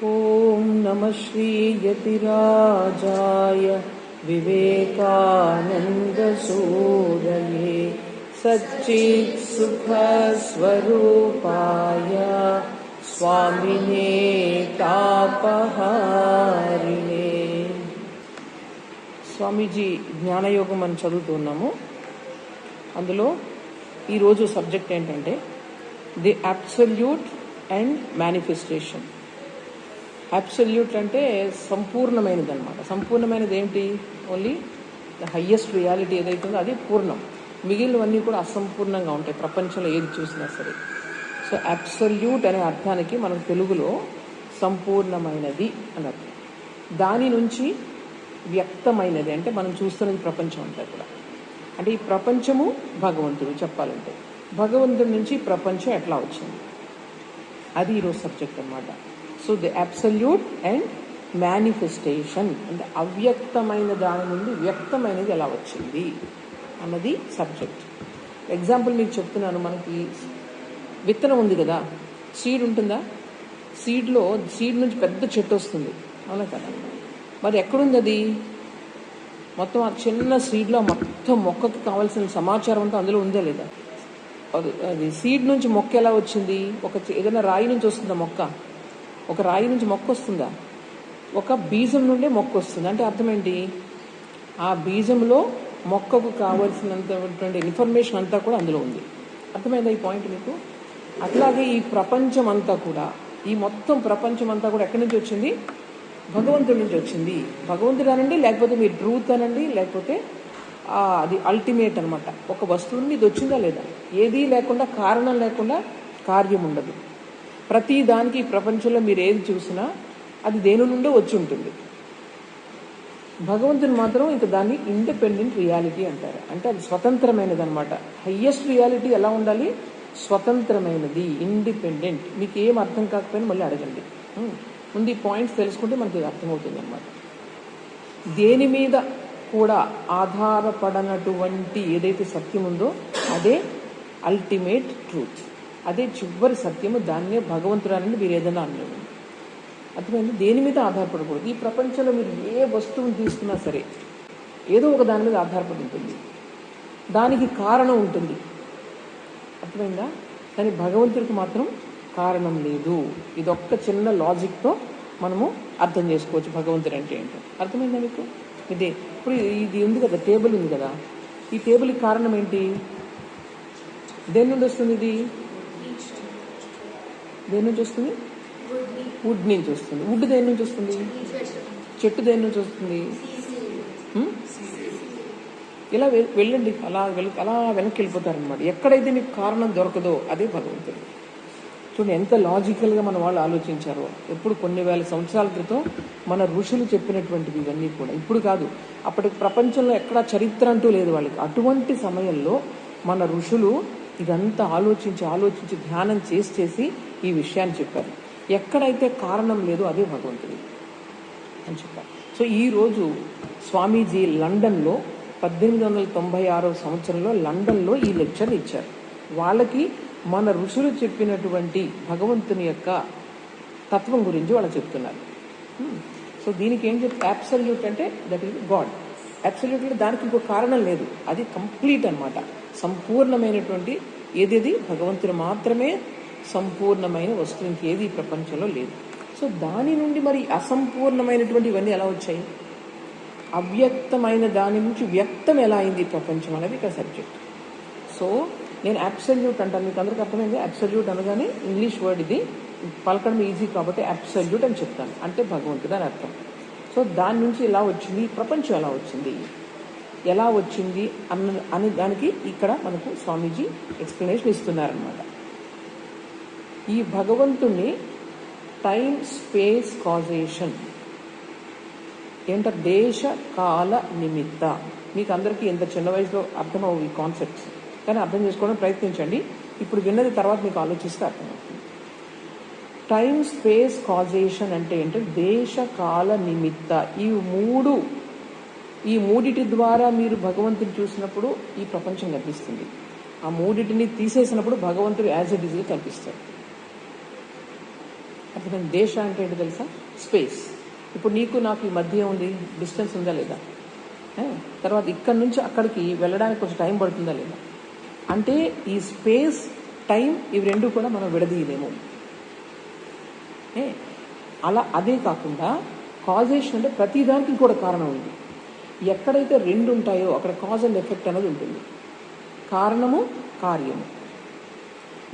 ఓం నమః శ్రీ యతిరాజాయ వివేకానందసూరయే సచ్చిత్ సుఖ స్వరూపాయ స్వామినే తాపహారిణే. స్వామీజీ జ్ఞానయోగం అని చదువుతున్నాము. అందులో ఈరోజు సబ్జెక్ట్ ఏంటంటే the absolute and manifestation. Absolute అంటే సంపూర్ణమైనది అనమాట. సంపూర్ణమైనది ఏంటి? ఓన్లీ ద హయ్యెస్ట్ రియాలిటీ ఏదైతే ఉందో అది పూర్ణం. మిగిలినవన్నీ కూడా అసంపూర్ణంగా ఉంటాయి ప్రపంచంలో ఏది చూసినా సరే. సో అబ్సల్యూట్ అనే అర్థానికి మనం తెలుగులో సంపూర్ణమైనది అని అర్థం. దాని నుంచి వ్యక్తమైనది అంటే మనం చూస్తున్నది ప్రపంచం అంతా కూడా. అంటే ఈ ప్రపంచము భగవంతుడు చెప్పాలంటే భగవంతుడి నుంచి ప్రపంచం ఎట్లా వచ్చింది అది ఈరోజు సబ్జెక్ట్ అనమాట. So the absolute and manifestation అంటే అవ్యక్తమైన దాని నుండి వ్యక్తమైనది ఎలా వచ్చింది అన్నది సబ్జెక్ట్. ఎగ్జాంపుల్ మీకు చెప్తున్నాను. మనకి విత్తనం ఉంది కదా, సీడ్ ఉంటుందా? సీడ్ నుంచి పెద్ద చెట్టు వస్తుంది, అవునా కదా? మరి ఎక్కడుంది అది? మొత్తం ఆ చిన్న సీడ్లో మొత్తం మొక్కకి కావాల్సిన సమాచారం అంతా అందులో ఉందా లేదా? అది సీడ్ నుంచి మొక్క ఎలా వచ్చింది? ఏదైనా రాయి నుంచి వస్తుందా మొక్క? ఒక రాయి నుంచి మొక్క వస్తుందా? ఒక బీజం నుండే మొక్క వస్తుంది. అంటే అర్థం ఏంటి? ఆ బీజంలో మొక్కకు కావలసినంతటువంటి ఇన్ఫర్మేషన్ అంతా కూడా అందులో ఉంది. అర్థమైందా ఈ పాయింట్ మీకు? అట్లాగే ఈ ప్రపంచం అంతా కూడా, ఈ మొత్తం ప్రపంచం అంతా కూడా ఎక్కడి నుంచి వచ్చింది? భగవంతుడి నుంచి వచ్చింది. భగవంతుడు అనండి, లేకపోతే మీరు ట్రూత్ అనండి, లేకపోతే అది అల్టిమేట్ అనమాట. ఒక వస్తువు నుండి ఇది వచ్చిందా లేదా? ఏదీ లేకుండా, కారణం లేకుండా కార్యం ఉండదు. ప్రతి దానికి ప్రపంచంలో మీరు ఏది చూసినా అది దేని నుండో వచ్చి ఉంటుంది. భగవంతుని మాత్రం ఇంకా దాన్ని ఇండిపెండెంట్ రియాలిటీ అంటారు. అంటే అది స్వతంత్రమైనది అనమాట. హయ్యెస్ట్ రియాలిటీ ఎలా ఉండాలి? స్వతంత్రమైనది, ఇండిపెండెంట్. మీకు ఏం అర్థం కాకపోయినా మళ్ళీ అడగండి. ముందు ఈ పాయింట్స్ తెలుసుకుంటే మనకి అర్థమవుతుంది అనమాట. దేని మీద కూడా ఆధారపడనటువంటి ఏదైతే సత్యం ఉందో అదే అల్టిమేట్ ట్రూత్, అదే చివరి సత్యము. దాన్నే భగవంతుడు అనండి, మీరు ఏదైనా అనండి. అర్థమైంది? దేని మీద ఆధారపడకూడదు. ఈ ప్రపంచంలో మీరు ఏ వస్తువుని తీసుకున్నా సరే ఏదో ఒక దాని మీద ఆధారపడి ఉంటుంది, దానికి కారణం ఉంటుంది. అర్థమైందా? కానీ భగవంతుడికి మాత్రం కారణం లేదు. ఇదొక్క చిన్న లాజిక్తో మనము అర్థం చేసుకోవచ్చు భగవంతుడు అంటే ఏంటో. అర్థమైందా మీకు? ఇదే ఇప్పుడు ఇది ఉంది కదా, టేబుల్ ఉంది కదా, ఈ టేబుల్కి కారణం ఏంటి? దేని నుండి వస్తుంది? ఇది దేని నుంచి వస్తుంది? వుడ్ నుంచి వస్తుంది. వుడ్ దేని నుంచి వస్తుంది? చెట్టు దేని నుంచి వస్తుంది? ఇలా వెళ్ళండి, అలా వెనక్కి వెళ్ళిపోతారనమాట. ఎక్కడైతే మీకు కారణం దొరకదో అదే భగవంతుడు. చూడండి ఎంత లాజికల్గా మన వాళ్ళు ఆలోచించారో. ఎప్పుడు కొన్ని వేల సంవత్సరాల క్రితం మన ఋషులు చెప్పినటువంటివి ఇవన్నీ కూడా. ఇప్పుడు కాదు, అప్పటి ప్రపంచంలో ఎక్కడా చరిత్ర అంటూ లేదు వాళ్ళకి. అటువంటి సమయంలో మన ఋషులు ఇదంతా ఆలోచించి ధ్యానం చేసి ఈ విషయాన్ని చెప్పారు. ఎక్కడైతే కారణం లేదో అదే భగవంతుడు అని చెప్పారు. సో ఈరోజు స్వామీజీ లండన్లో 1896 సంవత్సరంలో లండన్లో ఈ లెక్చర్ ఇచ్చారు. వాళ్ళకి మన ఋషులు చెప్పినటువంటి భగవంతుని యొక్క తత్వం గురించి వాళ్ళు చెప్తున్నారు. సో దీనికి ఏం అబ్సల్యూట్ అంటే దట్ ఈస్ గాడ్. అబ్సల్యూట్ అంటే దానికి ఇంకో కారణం లేదు, అది కంప్లీట్ అనమాట. సంపూర్ణమైనటువంటి ఏదేది భగవంతుడు మాత్రమే సంపూర్ణమైన వస్తువు, ఇంకేది ఈ ప్రపంచంలో లేదు. సో దాని నుండి మరి అసంపూర్ణమైనటువంటి ఇవన్నీ ఎలా వచ్చాయి? అవ్యక్తమైన దాని నుంచి వ్యక్తం ఎలా అయింది ప్రపంచం అనేది ఇక్కడ సబ్జెక్ట్. సో నేను అబ్సల్యూట్ అంటాను, మీకు అందరికీ అర్థమైంది. అబ్సల్యూట్ అనగానే ఇంగ్లీష్ వర్డ్ ఇది, పలకడం ఈజీ కాబట్టి అబ్సల్యూట్ అని చెప్తాను. అంటే భగవంతుడు అని అర్థం. సో దాని నుంచి ఎలా వచ్చింది ప్రపంచం, ఎలా వచ్చింది అని దానికి ఇక్కడ మనకు స్వామీజీ ఎక్స్ప్లెనేషన్ ఇస్తున్నారనమాట. ఈ భగవంతుణ్ణి టైం స్పేస్ కాజేషన్ ఏంటంటే దేశ కాల నిమిత్త. మీకు అందరికీ ఎంత చిన్న వయసులో అర్థమవు ఈ కాన్సెప్ట్స్, కానీ అర్థం చేసుకోవడం ప్రయత్నించండి. ఇప్పుడు విన్నది తర్వాత మీకు ఆలోచిస్తే అర్థమవుతుంది. టైం స్పేస్ కాజేషన్ అంటే ఏంటంటే దేశ కాల నిమిత్త. ఈ మూడిటి ద్వారా మీరు భగవంతుని చూసినప్పుడు ఈ ప్రపంచం కనిపిస్తుంది. ఆ మూడిటిని తీసేసినప్పుడు భగవంతుడు యాజ్ ఇట్ ఈజ్గా కనిపిస్తాడు. అర్థం దేశ అంటే ఏంటి తెలుసా? స్పేస్. ఇప్పుడు నీకు నాకు ఈ మధ్య ఉంది, డిస్టెన్స్ ఉందా లేదా? తర్వాత ఇక్కడి నుంచి అక్కడికి వెళ్ళడానికి కొంచెం టైం పడుతుందా లేదా? అంటే ఈ స్పేస్ టైం ఇవి రెండు కూడా మనం విడదీయలేము. అలా అదే కాకుండా కాజేషన్ అంటే ప్రతిదానికి కూడా కారణం ఉంది. ఎక్కడైతే రెండు ఉంటాయో అక్కడ కాజ్ అండ్ ఎఫెక్ట్ అనేది ఉంటుంది. కారణము, కార్యము,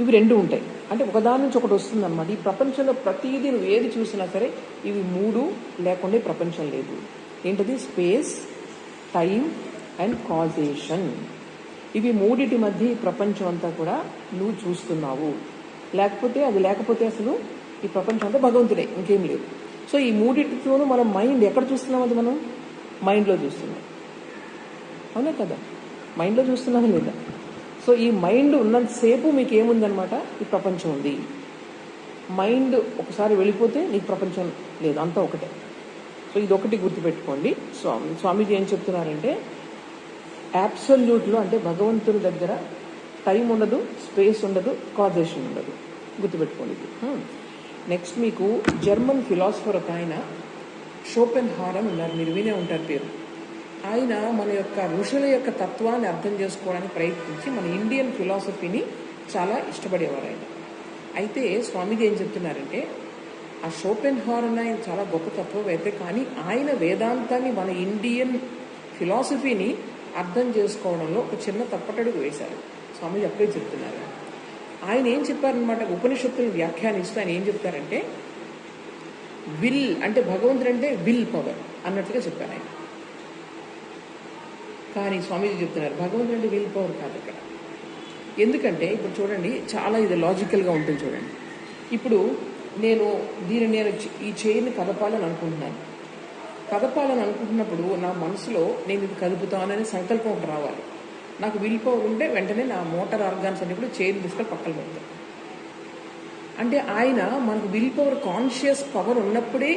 ఇవి రెండు ఉంటాయి. అంటే ఒకదాని నుంచి ఒకటి వస్తుంది అనమాట. ఈ ప్రపంచంలో ప్రతిదీ నువ్వు ఏది చూసినా సరే ఇవి మూడు లేకుండా ప్రపంచం లేదు. ఏంటది? Space, time and causation. ఇవి మూడిటి మధ్య ఈ ప్రపంచం అంతా కూడా నువ్వు చూస్తున్నావు. లేకపోతే అసలు ఈ ప్రపంచం అంతా భగవంతుడే, ఇంకేం లేదు. సో ఈ మూడింటితోనూ మనం మైండ్ ఎక్కడ చూస్తున్నాం? అది మనం మైండ్లో చూస్తున్నాం. అవునా కదా? మైండ్లో చూస్తున్నాం లేదా? సో ఈ మైండ్ ఉన్నంతసేపు మీకు ఏముందనమాట? ఈ ప్రపంచం ఉంది. మైండ్ ఒకసారి వెళ్ళిపోతే నీకు ప్రపంచం లేదు, అంతా ఒకటే. సో ఇది ఒకటి గుర్తుపెట్టుకోండి. స్వామీజీ ఏం చెప్తున్నారంటే, అబ్సల్యూట్లో అంటే భగవంతుడి దగ్గర టైం ఉండదు, స్పేస్ ఉండదు, కాజేషన్ ఉండదు. గుర్తుపెట్టుకోండి ఇది. నెక్స్ట్ మీకు జర్మన్ ఫిలాసఫర్ ఒక ఆయన షోపెన్హార్ అని ఉన్నారు, మీరు వినే ఉంటారు పేరు. ఆయన మన యొక్క ఋషుల యొక్క తత్వాన్ని అర్థం చేసుకోవడానికి ప్రయత్నించి మన ఇండియన్ ఫిలాసఫీని చాలా ఇష్టపడేవారు ఆయన. అయితే స్వామిజీ ఏం చెప్తున్నారంటే, ఆ షోపెన్హార్ అన్న ఆయన చాలా గొప్ప తత్వవేత్త, కానీ ఆయన వేదాంతాన్ని మన ఇండియన్ ఫిలాసఫీని అర్థం చేసుకోవడంలో ఒక చిన్న తప్పటడుగు వేశారు. స్వామిజీ అప్పుడే చెప్తున్నారు. ఆయన ఏం చెప్పారనమాట, ఉపనిషత్తులను వ్యాఖ్యానిస్తూ ఆయన ఏం చెప్తారంటే, విల్ అంటే భగవంతుడు అంటే విల్ పవర్ అన్నట్లుగా చెప్పారు ఆయన. కానీ స్వామీజీ చెప్తున్నారు భగవంతుడు అంటే విల్ పవర్ కాదు ఇక్కడ. ఎందుకంటే ఇప్పుడు చూడండి, చాలా ఇది లాజికల్గా ఉంటుంది. చూడండి, ఇప్పుడు నేను ఈ చైర్ని కదపాలని అనుకుంటున్నాను. కదపాలని నా మనసులో నేను ఇది కదుపుతాననే సంకల్పం ఒకటి రావాలి. నాకు విల్ పవర్ ఉంటే వెంటనే నా మోటార్ ఆర్గాన్స్ అన్ని కూడా చైర్ని తీసుకొని పక్కన పెడతాను. అంటే ఆయన మనకు విల్ పవర్, కాన్షియస్ పవర్ ఉన్నప్పుడే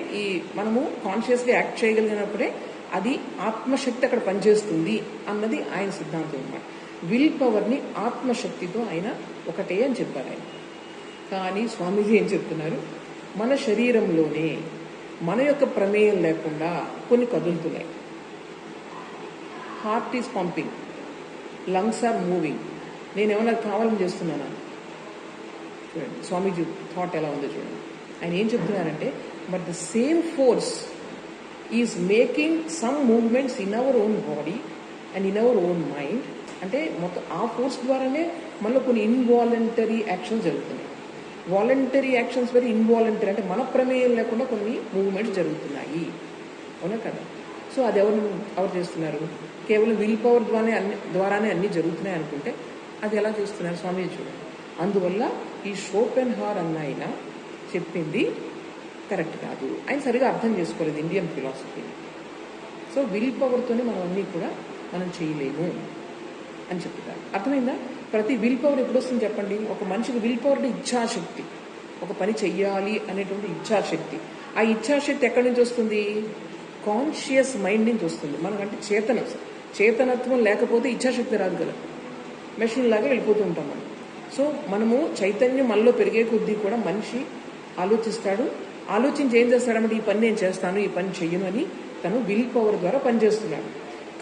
మనము కాన్షియస్గా యాక్ట్ చేయగలిగినప్పుడే అది ఆత్మశక్తి అక్కడ పనిచేస్తుంది అన్నది ఆయన సిద్ధాంతం అన్నమాట. విల్ పవర్ని ఆత్మశక్తితో ఆయన ఒకటే అని చెప్పారు ఆయన. కానీ స్వామీజీ ఏం చెప్తున్నారు, మన శరీరంలోనే మన యొక్క ప్రమేయం లేకుండా కొన్ని కదులుతున్నాయి. Heart is pumping, lungs are moving. నేనేమన్నా కావాలని చేస్తున్నానా? చూడండి స్వామీజీ థాట్ ఎలా ఉందో చూడండి. ఆయన ఏం చెప్తున్నారంటే, but the same force is making some movements in our own body and in our own mind. అంటే మొత్తం ఆ ఫోర్స్ ద్వారానే మనలో కొన్ని ఇన్వాలంటరీ యాక్షన్స్ జరుగుతున్నాయి. వాలంటరీ యాక్షన్స్ వేరే, ఇన్వాలంటరీ అంటే మన ప్రమేయం లేకుండా కొన్ని మూవ్మెంట్స్ జరుగుతున్నాయి. అవునా కదా? సో అది ఎవరు చేస్తున్నారు? కేవలం విల్ పవర్ ద్వారానే అన్నీ జరుగుతున్నాయి అనుకుంటే అది ఎలా చేస్తున్నారు? స్వామీజీ చూడండి. అందువల్ల ఈ షోపెన్హార్ అన్న ఆయన చెప్పింది కరెక్ట్ కాదు. ఆయన సరిగా అర్థం చేసుకోలేదు ఇండియన్ ఫిలాసఫీని. సో విల్ పవర్తోనే మనం అన్నీ కూడా మనం చేయలేము అని చెప్తారు. అర్థమైందా? ప్రతి విల్ పవర్ ఎప్పుడు వస్తుంది చెప్పండి? ఒక మనిషికి విల్ పవర్ అంటే ఇచ్ఛాశక్తి, ఒక పని చెయ్యాలి అనేటువంటి ఇచ్ఛాశక్తి. ఆ ఇచ్ఛాశక్తి ఎక్కడి నుంచి వస్తుంది? కాన్షియస్ మైండ్ నుంచి వస్తుంది. మనకంటే చేతనత్వం లేకపోతే ఇచ్ఛాశక్తి రాదు కదా, మెషిన్ లాగా వెళ్ళిపోతూ ఉంటాం మనం. సో మనము చైతన్యం మనలో పెరిగే కొద్దీ కూడా మనిషి ఆలోచిస్తాడు. ఆలోచించి ఏం చేస్తాడంటే, ఈ పని నేను చేస్తాను, ఈ పని చెయ్యను అని తను విల్ పవర్ ద్వారా పనిచేస్తున్నాడు.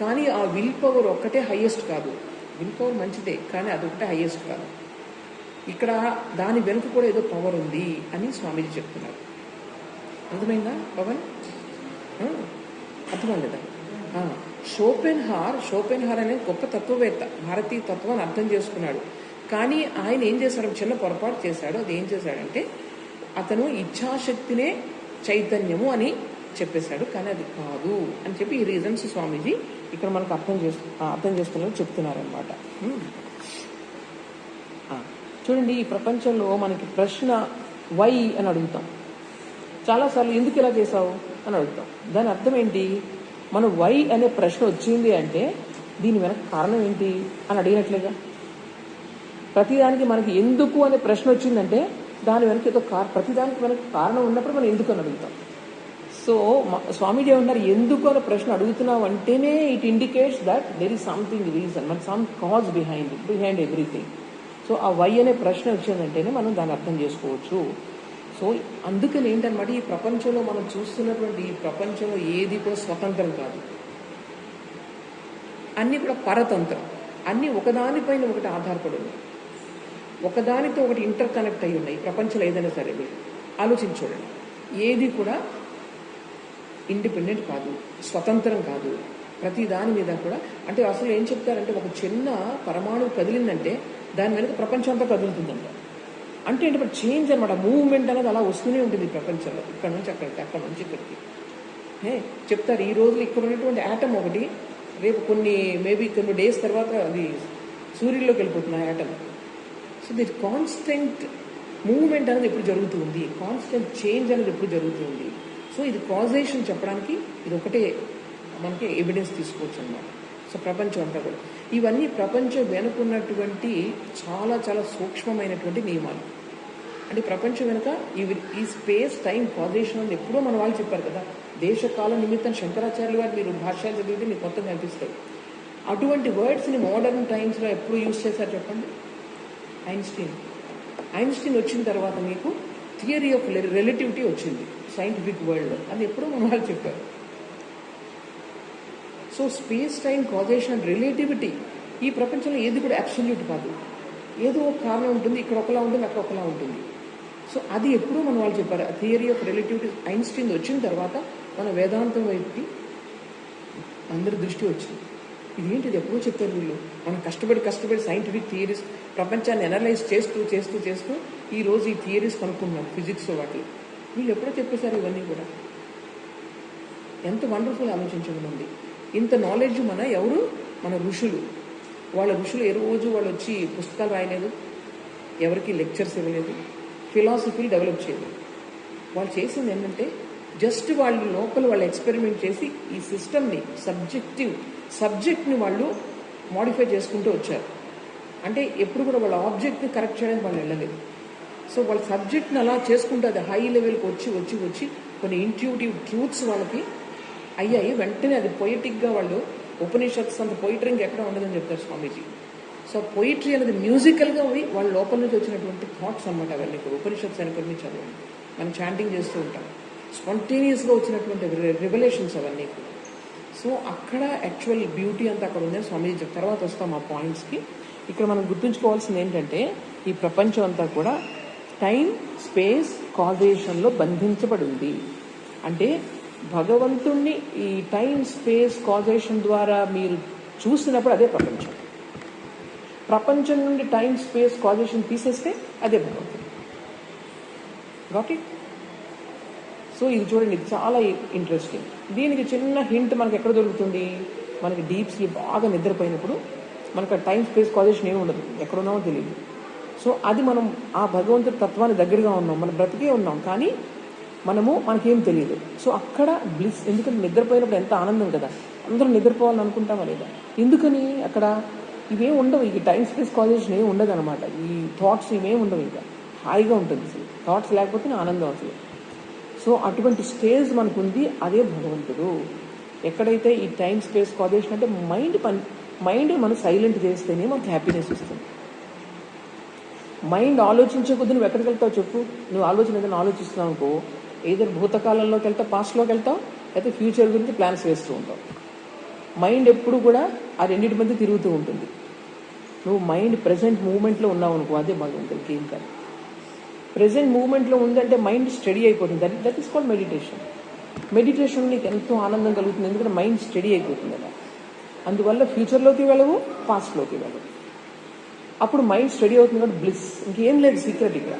కానీ ఆ విల్ పవర్ ఒక్కటే హైయెస్ట్ కాదు. విల్ పవర్ మంచిదే, కానీ అదొకటే హైయెస్ట్ కాదు. ఇక్కడ దాని వెనుక కూడా ఏదో పవర్ ఉంది అని స్వామీజీ చెప్తున్నారు. అర్థమైందా పవన్? అర్థమవుతుందా? షోపెన్హార్ అనే గొప్ప తత్వవేత్త, భారతీయ తత్వాన్ని అర్థం చేసుకున్నాడు. కానీ ఆయన ఏం చేశాడు? చిన్న పొరపాటు చేశాడు. అది ఏం చేశాడంటే, అతను ఇచ్ఛాశక్తినే చైతన్యము అని చెప్పేశాడు. కానీ అది కాదు అని చెప్పి ఈ రీజన్స్ స్వామీజీ ఇక్కడ మనకు అర్థం చేసుకున్నట్టు చెప్తున్నారనమాట. చూడండి, ఈ ప్రపంచంలో మనకి ప్రశ్న వై అని అడుగుతాం. చాలాసార్లు ఎందుకు ఇలా చేసావు అని అడుగుతాం. దాని అర్థం ఏంటి? మనం వై అనే ప్రశ్న వచ్చింది అంటే దీని వెనక కారణం ఏంటి అని అడిగినట్లేగా. ప్రతిదానికి మనకి ఎందుకు అనే ప్రశ్న వచ్చిందంటే దాని వెనక ఏదో ప్రతిదానికి వెనక కారణం ఉన్నప్పుడు మనం ఎందుకు అని అడుగుతాం. సో స్వామీజీ ఏమంటారు, ఎందుకు అనే ప్రశ్న అడుగుతున్నావు అంటేనే it indicates that there is something reason, మన some cause behind everything. So ఆ వై అనే ప్రశ్న వచ్చిందంటేనే మనం దాన్ని అర్థం చేసుకోవచ్చు. సో అందుకని ఏంటన్నమాట, ఈ ప్రపంచంలో మనం చూస్తున్నటువంటి ఈ ప్రపంచంలో ఏది కూడా స్వతంత్రం కాదు, అన్నీ కూడా పరతంత్రం. అన్నీ ఒకదానిపైన ఒకటి ఆధారపడి ఉన్నాయి, ఒకదానితో ఒకటి ఇంటర్ కనెక్ట్ అయి ఉన్నాయి. ప్రపంచంలో ఏదైనా సరే మీరు ఆలోచించండి, ఏది కూడా ఇండిపెండెంట్ కాదు, స్వతంత్రం కాదు. ప్రతి దాని మీద కూడా అంటే అసలు ఏం చెప్తారంటే, ఒక చిన్న పరమాణువు కదిలిందంటే దాని వెనుక ప్రపంచం అంతా కదులుతుందంట. అంటే ఏంటంటే చేంజ్ అనమాట, మూవ్మెంట్ అనేది అలా వస్తూనే ఉంటుంది ప్రపంచంలో, ఇక్కడ నుంచి అక్కడికి, అక్కడ నుంచి ఇక్కడికి. చెప్తారు ఈ రోజులు ఇక్కడ ఉన్నటువంటి యాటమ్ ఒకటి, రేపు మేబీ కొన్ని డేస్ తర్వాత అది సూర్యుల్లోకి వెళ్ళిపోతుంది ఆ atom. So the constant movement అనేది ఎప్పుడు జరుగుతుంది, కాన్స్టెంట్ చేంజ్ అనేది ఎప్పుడు జరుగుతుంది. సో ఇది కాజేషన్ చెప్పడానికి ఇది ఒకటే మనకి ఎవిడెన్స్ తీసుకోవచ్చు అన్నమాట. సో ప్రపంచం అంతా కూడా ఇవన్నీ ప్రపంచం వెనుకున్నటువంటి చాలా చాలా సూక్ష్మమైనటువంటి నియమాలు. అంటే ప్రపంచం వెనుక ఈ స్పేస్ టైం కాజేషన్ అనేది ఎప్పుడో మన వాళ్ళు చెప్పారు కదా, దేశకాల నిమిత్తం శంకరాచార్యులు గారు మీరు భాష్యాలు చదివితే మీకు కొత్తగా కనిపిస్తాయి. అటువంటి వర్డ్స్ని మోడర్న్ టైమ్స్లో ఎప్పుడు యూజ్ చేశారు చెప్పండి? ఐన్స్టీన్ వచ్చిన తర్వాత మీకు థియరీ ఆఫ్ రిలేటివిటీ వచ్చింది సైంటిఫిక్ వరల్డ్లో, అది ఎప్పుడో మన వాళ్ళు చెప్పారు. So space time causation relativity ఈ ప్రపంచంలో ఏది కూడా అబ్సల్యూట్ కాదు, ఏదో ఒక కారణం ఉంటుంది, ఇక్కడ ఒకలా ఉంటుంది, అక్కడ ఒకలా ఉంటుంది. సో అది ఎప్పుడూ మన వాళ్ళు చెప్పారు. థియరీ ఆఫ్ రిలేటివిటీ ఐన్స్టీన్ వచ్చిన తర్వాత మన వేదాంతం వైపుకి అందరి దృష్టి వచ్చింది. ఇదేంటిది ఎప్పుడూ చెప్పారు వీళ్ళు, మనం కష్టపడి సైంటిఫిక్ థియరీస్ ప్రపంచాన్ని అనలైజ్ చేస్తూ ఈరోజు ఈ థియరీస్ కనుక్కున్నాం ఫిజిక్స్ వాటి. వీళ్ళు ఎప్పుడో చెప్పేశారు ఇవన్నీ కూడా. ఎంత వండర్ఫుల్ ఆలోచించండి. ఇంత నాలెడ్జ్ మన ఋషులు, వాళ్ళ ఋషులు ఏ రోజు వాళ్ళు వచ్చి పుస్తకాలు రాయలేదు, ఎవరికి లెక్చర్స్ ఇవ్వలేదు, ఫిలాసఫీలు డెవలప్ చేయలేదు. వాళ్ళు చేసింది ఏంటంటే జస్ట్ వాళ్ళు వాళ్ళు ఎక్స్పెరిమెంట్ చేసి ఈ సిస్టమ్ని సబ్జెక్ట్ని వాళ్ళు మాడిఫై చేసుకుంటూ వచ్చారు. అంటే ఎప్పుడు కూడా వాళ్ళ ఆబ్జెక్ట్ని కరెక్ట్ చేయడానికి వాళ్ళు వెళ్ళలేదు. సో వాళ్ళ సబ్జెక్ట్ని అలా చేసుకుంటూ అది హై లెవెల్కి వచ్చి కొన్ని ఇంట్యూటివ్ ట్రూత్స్ వాళ్ళకి అయ్యాయి. వెంటనే అది పొయిటిక్గా వాళ్ళు ఉపనిషత్స్ అంత పొయిటరీ ఎక్కడ ఉండదని చెప్తారు స్వామీజీ. సో పొయిటరీ అనేది మ్యూజికల్గా వాళ్ళ లోపల నుంచి వచ్చినటువంటి థాట్స్ అనమాట. అవన్నీ కూడా ఉపనిషత్స్ అని కొన్ని చదవండి, మనం చాంటింగ్ చేస్తూ ఉంటాం, స్పాంటేనియస్గా వచ్చినటువంటి రివలేషన్స్ అవన్నీ కూడా. సో అక్కడ యాక్చువల్ బ్యూటీ అంతా అక్కడ ఉందని స్వామీజీ చెప్తారు. తర్వాత వస్తాం ఆ పాయింట్స్కి. ఇక్కడ మనం గుర్తుంచుకోవాల్సింది ఏంటంటే ఈ ప్రపంచం అంతా కూడా టైం స్పేస్ కాజేషన్లో బంధించబడి ఉంది. అంటే భగవంతుణ్ణి ఈ టైం స్పేస్ కాజేషన్ ద్వారా మీరు చూసినప్పుడు అదే ప్రపంచం. ప్రపంచం నుండి టైం స్పేస్ కాజేషన్ తీసేస్తే అదే భగవంతుడు. Got it? సో ఇది చూడండి, ఇది చాలా ఇంట్రెస్టింగ్. దీనికి చిన్న హింట్ మనకి ఎక్కడ దొరుకుతుంది? మనకి డీప్ స్లీప్ బాగా నిద్రపోయినప్పుడు మనకు టైం స్పేస్ కాజేషన్ ఏమి ఉండదు, ఎక్కడున్నామో తెలియదు. సో అది మనం ఆ భగవంతుడి తత్వానికి దగ్గరగా ఉన్నాం, మనం బ్రతికే ఉన్నాం, కానీ మనకేం తెలియదు. సో అక్కడ బ్లిస్, ఎందుకంటే నిద్రపోయినప్పుడు ఎంత ఆనందం కదా, అందరూ నిద్రపోవాలని అనుకుంటామా లేదా? ఎందుకని అక్కడ ఇవేం ఉండవు, ఈ టైం స్పేస్ కాజేషన్ ఏమి ఉండదు అనమాట. ఈ థాట్స్ ఇవేం ఉండవు, ఇంకా హాయిగా ఉంటుంది అసలు. థాట్స్ లేకపోతే ఆనందం అసలు. సో అటువంటి స్టేజ్ మనకుంది, అదే భగవంతుడు. ఎక్కడైతే ఈ టైం స్పేస్ కాజేషన్ అంటే మైండ్ మనం సైలెంట్ చేస్తేనే మనకు హ్యాపీనెస్ వస్తుంది. మైండ్ ఆలోచించే కొద్ది నువ్వు ఎక్కడికి వెళ్తావు చెప్పు? నువ్వు ఏదైనా ఆలోచిస్తున్నావు అనుకో, ఏదో భూతకాలంలోకి వెళ్తావు, పాస్ట్లోకి వెళ్తావు, అయితే ఫ్యూచర్ గురించి ప్లాన్స్ వేస్తూ ఉంటావు. మైండ్ ఎప్పుడు కూడా ఆ రెండింటి మధ్య తిరుగుతూ ఉంటుంది. నువ్వు మైండ్ ప్రెసెంట్ మూమెంట్లో ఉన్నావు అనుకో, అదే భగవంతుడికి ఏం కాదు. ప్రెసెంట్ మూమెంట్లో ఉందంటే మైండ్ స్టడీ అయిపోతుంది. That is called meditation. Meditation నీకు ఎంతో ఆనందం కలుగుతుంది, ఎందుకంటే మైండ్ స్టడీ అయిపోతుంది కదా. అందువల్ల ఫ్యూచర్లోకి వెళ్ళవు, పాస్ట్లోకి వెళ్ళవు. అప్పుడు మైండ్ స్టడీ అవుతుంది కాబట్టి బ్లిస్, ఇంకేం లేదు సీక్రెట్ ఇక్కడ.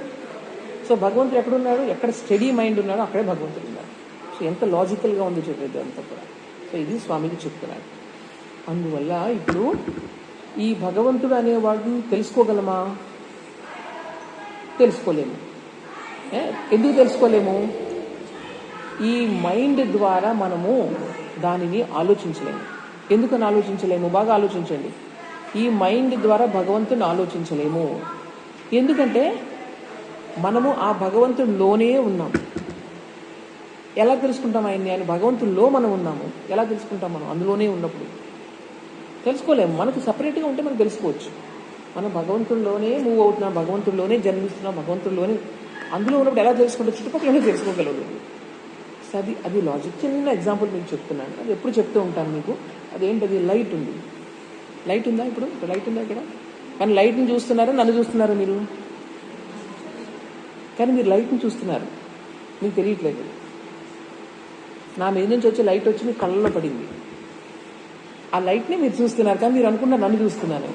సో భగవంతుడు ఎక్కడున్నాడు? ఎక్కడ స్టడీ మైండ్ ఉన్నాడో అక్కడే భగవంతుడు ఉన్నాడు. సో ఎంత లాజికల్గా ఉందో చెప్పేది అంతా కూడా. సో ఇది స్వామికి చెప్తున్నాడు. అందువల్ల ఇప్పుడు ఈ భగవంతుడు అనేవాడిని తెలుసుకోగలమా? తెలుసుకోలేము. ఎందుకు తెలుసుకోలేము? ఈ మైండ్ ద్వారా మనము దానిని ఆలోచించలేము. ఎందుకని ఆలోచించలేము? బాగా ఆలోచించండి. ఈ మైండ్ ద్వారా భగవంతుని ఆలోచించలేము. ఎందుకంటే మనము ఆ భగవంతుడిలోనే ఉన్నాం. ఎలా తెలుసుకుంటాం ఆయన్ని? ఆయన భగవంతుల్లో మనం ఉన్నాము. ఎలా తెలుసుకుంటాం? మనం అందులోనే ఉన్నప్పుడు తెలుసుకోలేము. మనకు సపరేట్గా ఉంటే మనం తెలుసుకోవచ్చు. మనం భగవంతుల్లోనే మూవ్ అవుతున్నాం, భగవంతుల్లోనే జన్మిస్తున్నాం, భగవంతుల్లోనే అందులో ఉన్నప్పుడు ఎలా తెలుసుకుంటే చుట్టుపక్కల తెలుసుకోగలదు. సో అది లాజిక్. చిన్న ఎగ్జాంపుల్ మీకు చెప్తున్నాను, అది ఎప్పుడు చెప్తూ ఉంటాను మీకు. అదేంటది? లైట్ ఉంది. లైట్ ఉందా? ఇప్పుడు లైట్ ఉందా ఇక్కడ? కానీ లైట్ని చూస్తున్నారా, నన్ను చూస్తున్నారా మీరు? కానీ మీరు లైట్ని చూస్తున్నారు, మీకు తెలియట్లేదు. నా మీద నుంచి వచ్చే లైట్ వచ్చి మీ కళ్ళలో పడింది. ఆ లైట్ని మీరు చూస్తున్నారు, కానీ మీరు అనుకున్నారు నన్ను చూస్తున్నాను.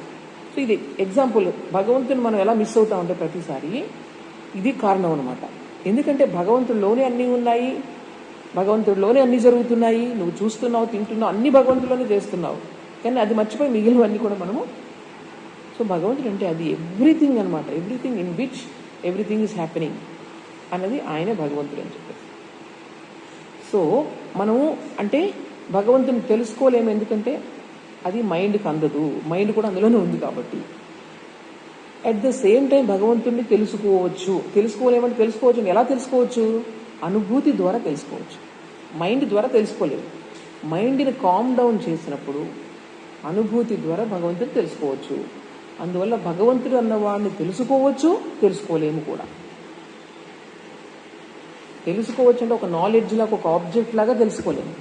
సో ఇది ఎగ్జాంపుల్. భగవంతుని మనం ఎలా మిస్ అవుతామంటే ప్రతిసారి ఇది కారణం అనమాట. ఎందుకంటే భగవంతుడిలోనే అన్నీ ఉన్నాయి, భగవంతుడిలోనే అన్నీ జరుగుతున్నాయి. నువ్వు చూస్తున్నావు, తింటున్నావు, అన్ని భగవంతుడిలోనే చేస్తున్నావు. కానీ అది మర్చిపోయి మిగిలినవన్నీ కూడా మనము. సో భగవంతుడు అంటే అది ఎవ్రీథింగ్ అనమాట. Everything in which everything is happening అన్నది ఆయనే భగవంతుడు అని చెప్పేసి. సో మనము అంటే భగవంతుని తెలుసుకోలేము, ఎందుకంటే అది మైండ్కి అందదు. మైండ్ కూడా అందులోనే ఉంది కాబట్టి. అట్ ద సేమ్ టైం భగవంతుడిని తెలుసుకోవచ్చు. తెలుసుకోలేమంటే తెలుసుకోవచ్చు. ఎలా తెలుసుకోవచ్చు? అనుభూతి ద్వారా తెలుసుకోవచ్చు. మైండ్ ద్వారా తెలుసుకోలేము. మైండ్ని కామ్ డౌన్ చేసినప్పుడు అనుభూతి ద్వారా భగవంతుని తెలుసుకోవచ్చు. అందువల్ల భగవంతుడు అన్నవాడిని తెలుసుకోవచ్చు, తెలుసుకోలేము కూడా. తెలుసుకోవచ్చు అంటే ఒక నాలెడ్జ్ లాగా, ఒక ఆబ్జెక్ట్ లాగా తెలుసుకోలేము.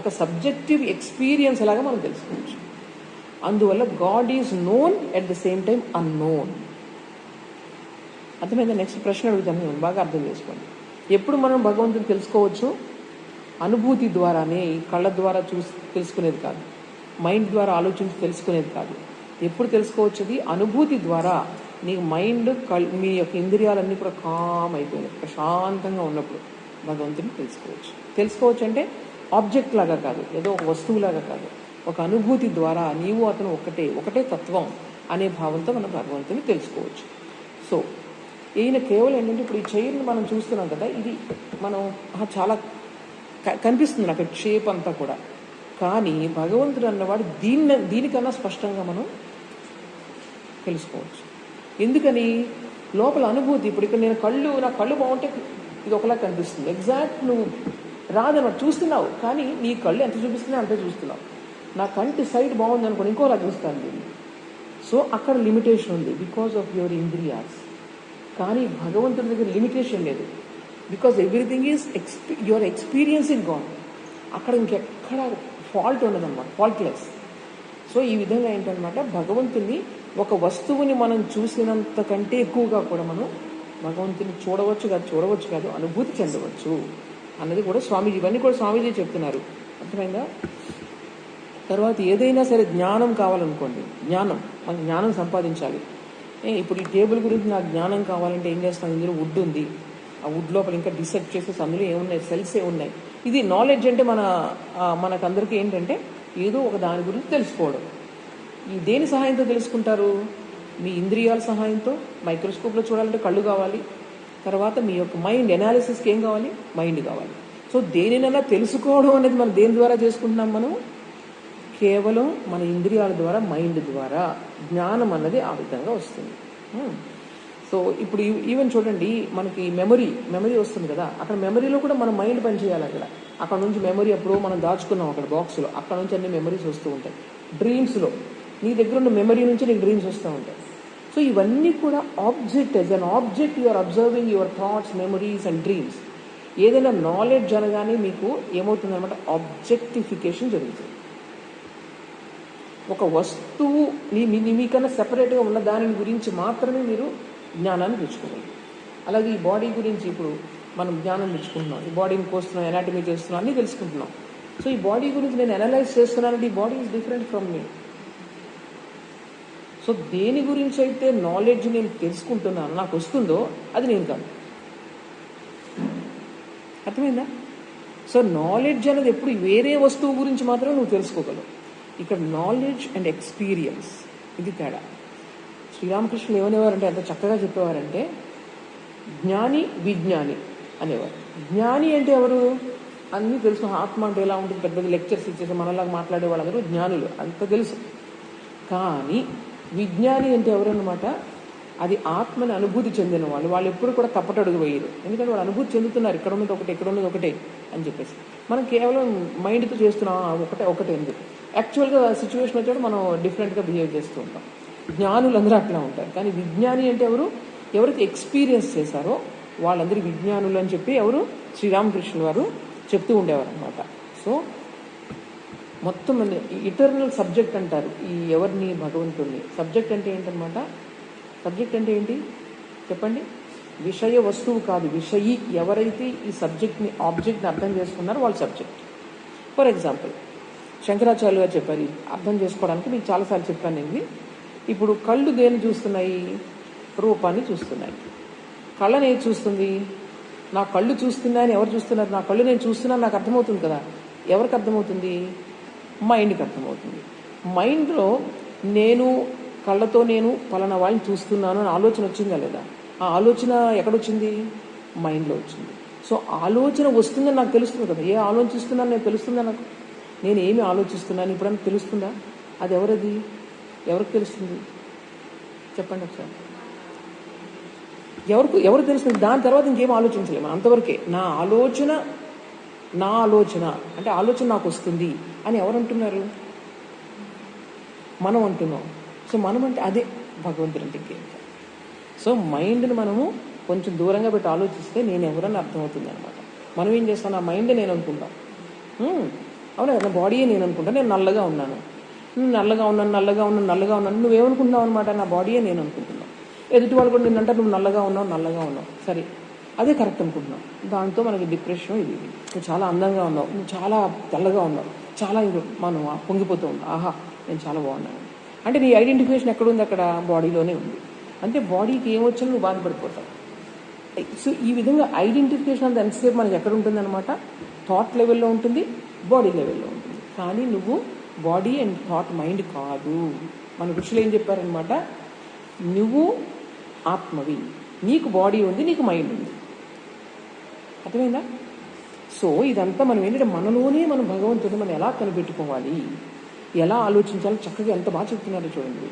ఒక సబ్జెక్టివ్ ఎక్స్పీరియన్స్ లాగా మనం తెలుసుకోవచ్చు. అందువల్ల God is known at the same time unknown. అర్థమైందా? నెక్స్ట్ ప్రశ్న అడుగుతాను నేను, బాగా అర్థం చేసుకోండి. ఎప్పుడు మనం భగవంతుని తెలుసుకోవచ్చు? అనుభూతి ద్వారానే. కళ్ళ ద్వారా చూసి తెలుసుకునేది కాదు, మైండ్ ద్వారా ఆలోచించి తెలుసుకునేది కాదు. ఎప్పుడు తెలుసుకోవచ్చు? అది అనుభూతి ద్వారా. నీ మైండ్ మీ యొక్క ఇంద్రియాలన్నీ కూడా కామ్ అయిపోయినాయి, ప్రశాంతంగా ఉన్నప్పుడు భగవంతుని తెలుసుకోవచ్చు. తెలుసుకోవచ్చు అంటే ఆబ్జెక్ట్ లాగా కాదు, ఏదో ఒక వస్తువులాగా కాదు, ఒక అనుభూతి ద్వారా నీవు అతను ఒకటే తత్వం అనే భావంతో మనం భగవంతుని తెలుసుకోవచ్చు. సో ఈయన కేవలం ఏంటంటే ఇప్పుడు ఈ చైర్ని మనం చూస్తున్నాం కదా, ఇది మనం చాలా కనిపిస్తుంది నాకు షేప్ అంతా కూడా. కానీ భగవంతుడు అన్నవాడు దీనికన్నా స్పష్టంగా మనం తెలుసుకోవచ్చు. ఎందుకని? లోపల అనుభూతి. ఇప్పుడు ఇక్కడ నా కళ్ళు బాగుంటే ఇది ఒకలా కనిపిస్తుంది. ఎగ్జాక్ట్ నువ్వు రాదన్నమాట చూస్తున్నావు, కానీ నీ కళ్ళు ఎంత చూపిస్తున్నావు అంతే చూస్తున్నావు. నా కంటి సైడ్ బాగుంది అనుకోండి, ఇంకోలా చూస్తాను దీన్ని. సో అక్కడ లిమిటేషన్ ఉంది, బికాస్ ఆఫ్ యువర్ ఇంద్రియాస్. కానీ భగవంతుడి దగ్గర లిమిటేషన్ లేదు, because everything is your experiencing God. అక్కడ ఇంకెక్కడ ఫాల్ట్ ఉండదన్నమాట, ఫాల్ట్లెస్. సో ఈ విధంగా ఏంటనమాట, భగవంతుని ఒక వస్తువుని మనం చూసినంత కంటే ఎక్కువగా కూడా మనం భగవంతుని చూడవచ్చు కాదు అనుభూతి చెందవచ్చు అన్నది కూడా స్వామీజీ, ఇవన్నీ కూడా స్వామీజీ చెప్తున్నారు. అర్థమైందా? తర్వాత ఏదైనా సరే జ్ఞానం కావాలనుకోండి, మనకు జ్ఞానం సంపాదించాలి. ఇప్పుడు ఈ టేబుల్ గురించి నాకు జ్ఞానం కావాలంటే ఏం చేస్తాను? ఇందులో వుడ్ ఉంది, ఆ వుడ్ లోపల ఇంకా డిసెక్ట్ చేసేసి అందులో ఏమున్నాయి, సెల్స్ ఏమున్నాయి. ఇది నాలెడ్జ్. అంటే మనకందరికీ ఏంటంటే ఏదో ఒక దాని గురించి తెలుసుకోవడం. ఈ దేని సహాయంతో తెలుసుకుంటారు? మీ ఇంద్రియాల సహాయంతో. మైక్రోస్కోప్లో చూడాలంటే కళ్ళు కావాలి. తర్వాత మీ యొక్క మైండ్ ఎనాలిసిస్కి ఏం కావాలి? మైండ్ కావాలి. సో దేనినైనా తెలుసుకోవడం అనేది మనం దేని ద్వారా చేసుకుంటున్నాం? మనం కేవలం మన ఇంద్రియాల ద్వారా, మైండ్ ద్వారా. జ్ఞానం అన్నది ఆ విధంగా వస్తుంది. సో ఇప్పుడు ఈవెన్ చూడండి, మనకి మెమరీ వస్తుంది కదా, అక్కడ మెమరీలో కూడా మన మైండ్ పనిచేయాలి. అక్కడ నుంచి మెమరీ అప్పుడు మనం దాచుకున్నాం అక్కడ బాక్స్లో, అక్కడ నుంచి అన్ని మెమరీస్ వస్తూ ఉంటాయి. డ్రీమ్స్లో నీ దగ్గర ఉన్న మెమరీ నుంచి నీకు డ్రీమ్స్ వస్తూ ఉంటాయి. సో ఇవన్నీ కూడా object. As an object you are observing your thoughts, memories and dreams. ఏదైనా నాలెడ్జ్ అనగానే మీకు ఏమవుతుందన్నమాట? ఆబ్జెక్టిఫికేషన్ జరుగుతుంది. ఒక వస్తువు మీకన్నా సెపరేట్గా ఉన్న దాని గురించి మాత్రమే మీరు జ్ఞానాన్ని తెచ్చుకోవాలి. అలాగే ఈ బాడీ గురించి ఇప్పుడు మనం జ్ఞానం తెచ్చుకుంటున్నాం. ఈ బాడీని కోస్తున్నాం, ఎనాటమీ చేస్తున్నాం, అన్నీ తెలుసుకుంటున్నాం. సో ఈ బాడీ గురించి నేను అనలైజ్ చేస్తున్నానంటే ఈ body is different from me. So దేని గురించి అయితే నాలెడ్జ్ నేను తెలుసుకుంటున్నాను, నాకు వస్తుందో అది నేను కాదు. అర్థమైందా? సో నాలెడ్జ్ అనేది ఎప్పుడు వేరే వస్తువు గురించి మాత్రమే నువ్వు తెలుసుకోగలవు. ఇక్కడ నాలెడ్జ్ అండ్ ఎక్స్పీరియన్స్, ఇది తేడా. శ్రీరామకృష్ణులు ఏమనేవారంటే, అంత చక్కగా చెప్పేవారంటే, జ్ఞాని విజ్ఞాని అనేవారు. జ్ఞాని అంటే ఎవరు? అన్నీ తెలుసు, ఆత్మ అంటే ఎలా ఉంటుంది, పెద్ద లెక్చర్స్ ఇచ్చేసి మనలాగా మాట్లాడే వాళ్ళందరూ జ్ఞానులు, అంత తెలుసు. కానీ విజ్ఞాని అంటే ఎవరన్నమాట? అది ఆత్మని అనుభూతి చెందిన వాళ్ళు ఎప్పుడు కూడా తప్పటడుగు వేయరు. ఎందుకంటే వాళ్ళు అనుభూతి చెందుతున్నారు, ఇక్కడ ఉన్నది ఒకటే అని చెప్పేసి. మనం కేవలం మైండ్తో చేస్తున్నాం, ఒకటే ఉంది. యాక్చువల్గా సిచ్యువేషన్ వచ్చాడు మనం డిఫరెంట్గా బిహేవ్ చేస్తూ ఉంటాం. జ్ఞానులు అందరూ అట్లా ఉంటారు. కానీ విజ్ఞాని అంటే ఎవరైతే ఎక్స్పీరియన్స్ చేశారో వాళ్ళందరూ విజ్ఞానులు అని చెప్పి ఎవరు శ్రీరామకృష్ణుల వారు చెప్తూ ఉండేవారు అనమాట. సో మొత్తం ఇటర్నల్ సబ్జెక్ట్ అంటారు ఈ ఎవరిని, భగవంతుడిని. సబ్జెక్ట్ అంటే ఏంటనమాట? సబ్జెక్ట్ అంటే ఏంటి చెప్పండి? విషయ వస్తువు కాదు, విషయి. ఎవరైతే ఈ సబ్జెక్ట్ని, ఆబ్జెక్ట్ని అర్థం చేసుకున్నారో వాళ్ళు సబ్జెక్ట్. ఫర్ ఎగ్జాంపుల్ శంకరాచార్య గారు చెప్పారు, అర్థం చేసుకోవడానికి మీకు చాలాసార్లు చెప్పాను ఇది. ఇప్పుడు కళ్ళు దేన్ని చూస్తున్నాయి? రూపాన్ని చూస్తున్నాయి. కళ్ళని ఏది చూస్తుంది? నా కళ్ళు చూస్తున్నాయని ఎవరు చూస్తున్నారు? నా కళ్ళు నేను చూస్తున్నాను నాకు అర్థమవుతుంది కదా. ఎవరికి అర్థమవుతుంది? మైండ్కి అర్థమవుతుంది. మైండ్లో నేను కళ్ళతో నేను పలానా వాళ్ళని చూస్తున్నాను అని ఆలోచన వచ్చిందా లేదా? ఆ ఆలోచన ఎక్కడొచ్చింది? మైండ్లో వచ్చింది. సో ఆలోచన వస్తుందని నాకు తెలుస్తుంది కదా. ఏ ఆలోచిస్తున్నాను నేను తెలుస్తుందా నాకు? నేను ఏమి ఆలోచిస్తున్నాను ఇప్పుడన్నా తెలుస్తుందా? అది ఎవరది? ఎవరికి తెలుస్తుంది చెప్పండి ఒకసారి. ఎవరు తెలుస్తుంది? దాని తర్వాత ఇంకేం ఆలోచించలేము, అంతవరకే. నా ఆలోచన అంటే ఆలోచన నాకు వస్తుంది అని ఎవరు అంటున్నారు? మనం అంటున్నాం. సో మనం అంటే అదే భగవంతుడి అంటే ఇంకేం. సో మైండ్ని మనము కొంచెం దూరంగా పెట్టి ఆలోచిస్తే నేను ఎవరని అర్థమవుతుంది అనమాట. మనం ఏం చేస్తాం? నా మైండ్ నేను అనుకుంటాం. అవునా? నా బాడీయే నేను అనుకుంటా. నేను నల్లగా ఉన్నాను. నువ్వేమనుకుంటున్నావు అనమాట? నా బాడీయే నేను అనుకుంటున్నావు. ఎదుటి వాళ్ళు కూడా నిన్నంటే నువ్వు నల్లగా ఉన్నావు. సరే, అదే కరెక్ట్ అనుకుంటున్నావు. దాంతో మనకి డిప్రెషన్ ఇది. నువ్వు చాలా అందంగా ఉన్నావు, నువ్వు చాలా తెల్లగా ఉన్నావు, చాలా మనం పొంగిపోతూ ఉన్నావు. ఆహా నేను చాలా బాగున్నాను అంటే నీ ఐడెంటిఫికేషన్ ఎక్కడుంది? అక్కడ బాడీలోనే ఉంది. అంటే బాడీకి ఏమొచ్చినా నువ్వు బాధపడిపోతావు. సో ఈ విధంగా ఐడెంటిఫికేషన్ అంతా ఎంతసేపు మనకి ఎక్కడ ఉంటుంది అనమాట? థాట్ లెవెల్లో ఉంటుంది, బాడీ లెవెల్లో ఉంటుంది. కానీ నువ్వు బాడీ అండ్ థాట్ మైండ్ కాదు. మన ఋషులు ఏం చెప్పారనమాట? నువ్వు ఆత్మవి, నీకు బాడీ ఉంది, నీకు మైండ్ ఉంది. అర్థమైందా? సో ఇదంతా మనం ఏంటంటే మనలోనే మనం భగవంతుడిని మనం ఎలా కనిపెట్టుకోవాలి, ఎలా ఆలోచించాలో చక్కగా ఎంత బాగా చెప్తున్నారో చూడండి.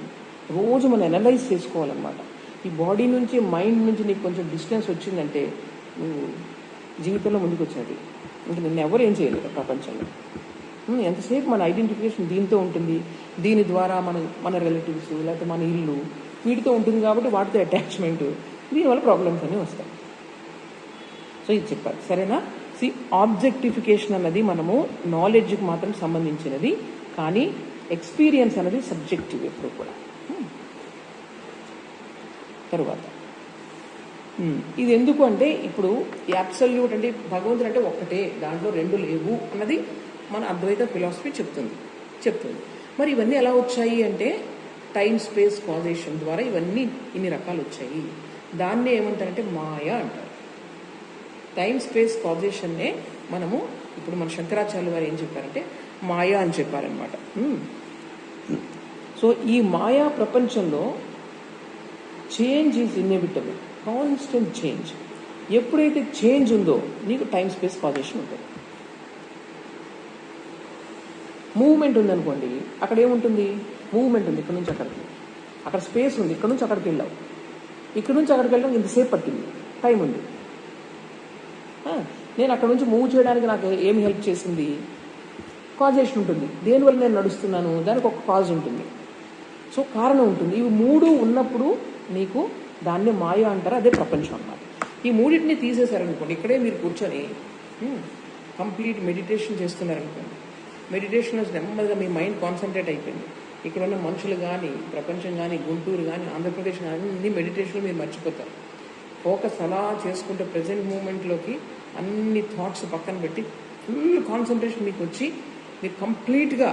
రోజు మనం అనలైజ్ చేసుకోవాలన్నమాట. ఈ బాడీ నుంచి మైండ్ నుంచి నీకు కొంచెం డిస్టెన్స్ వచ్చిందంటే నువ్వు జీవితంలో ముందుకు వచ్చినట్టు. ఇంకా నిన్ను ఎవరు ఏం చేయలేరు ప్రపంచంలో. ఎంతసేపు మన ఐడెంటిఫికేషన్ దీంతో ఉంటుంది. దీని ద్వారా మన రిలేటివ్స్ లేకపోతే మన ఇల్లు వీటితో ఉంటుంది కాబట్టి వాటితో అటాచ్మెంట్, దీనివల్ల ప్రాబ్లమ్స్ అన్నీ వస్తాయి. సో ఇది చెప్పారు, సరేనా? ఆబ్జెక్టిఫికేషన్ అన్నది మనము నాలెడ్జ్కి మాత్రం సంబంధించినది, కానీ ఎక్స్పీరియన్స్ అనేది సబ్జెక్టివ్ ఎప్పుడు కూడా. తరువాత ఇది ఎందుకు అంటే ఇప్పుడు అబ్సల్యూట్ అంటే భగవంతుడు అంటే ఒక్కటే, దాంట్లో రెండు లేవు అన్నది మన అద్వైత ఫిలాసఫీ చెప్తుంది. మరి ఇవన్నీ ఎలా వచ్చాయి అంటే టైం స్పేస్ కాజేషన్ ద్వారా ఇవన్నీ ఇన్ని రకాలు వచ్చాయి. దాన్నే ఏమంటారంటే మాయ అంటారు. టైం స్పేస్ కాజేషన్నే మనము ఇప్పుడు మన శంకరాచార్యులు వారు ఏం చెప్పారంటే మాయా అని చెప్పారనమాట. సో ఈ మాయా ప్రపంచంలో change is inevitable, constant change. ఎప్పుడైతే చేంజ్ ఉందో నీకు టైం స్పేస్ కాజేషన్ ఉంటుంది. మూవ్మెంట్ ఉందనుకోండి, అక్కడ ఏముంటుంది? మూవ్మెంట్ ఉంది, ఇక్కడ నుంచి అక్కడికి. అక్కడ స్పేస్ ఉంది, ఇక్కడ నుంచి అక్కడికి వెళ్ళావు. ఇక్కడ నుంచి అక్కడికి వెళ్ళడం ఇంతసేపు పట్టింది, టైం ఉంది. నేను అక్కడ నుంచి మూవ్ చేయడానికి నాకు ఏమి హెల్ప్ చేసింది? కాజేషన్ ఉంటుంది. దేనివల్ల నేను నడుస్తున్నాను, దానికి ఒక కాజ్ ఉంటుంది. సో కారణం ఉంటుంది. ఇవి మూడు ఉన్నప్పుడు నీకు దాన్ని మాయ అంటారు, అదే ప్రపంచం అన్నమాట. ఈ మూడింటిని తీసేశారనుకోండి, ఇక్కడే మీరు కూర్చొని కంప్లీట్ మెడిటేషన్ చేస్తున్నారనుకోండి. మెడిటేషన్ నెమ్మదిగా మీ మైండ్ కాన్సన్ట్రేట్ అయిపోయింది. ఇక్కడ ఉన్న మనుషులు కానీ, ప్రపంచం కానీ, గుంటూరు కానీ, ఆంధ్రప్రదేశ్ కానీ అన్ని మెడిటేషన్లో మీరు మర్చిపోతారు. ఫోకస్ అలా చేసుకుంటే ప్రజెంట్ మూమెంట్లోకి అన్ని థాట్స్ పక్కన పెట్టి ఫుల్ కాన్సన్ట్రేషన్ మీకు వచ్చి మీరు కంప్లీట్గా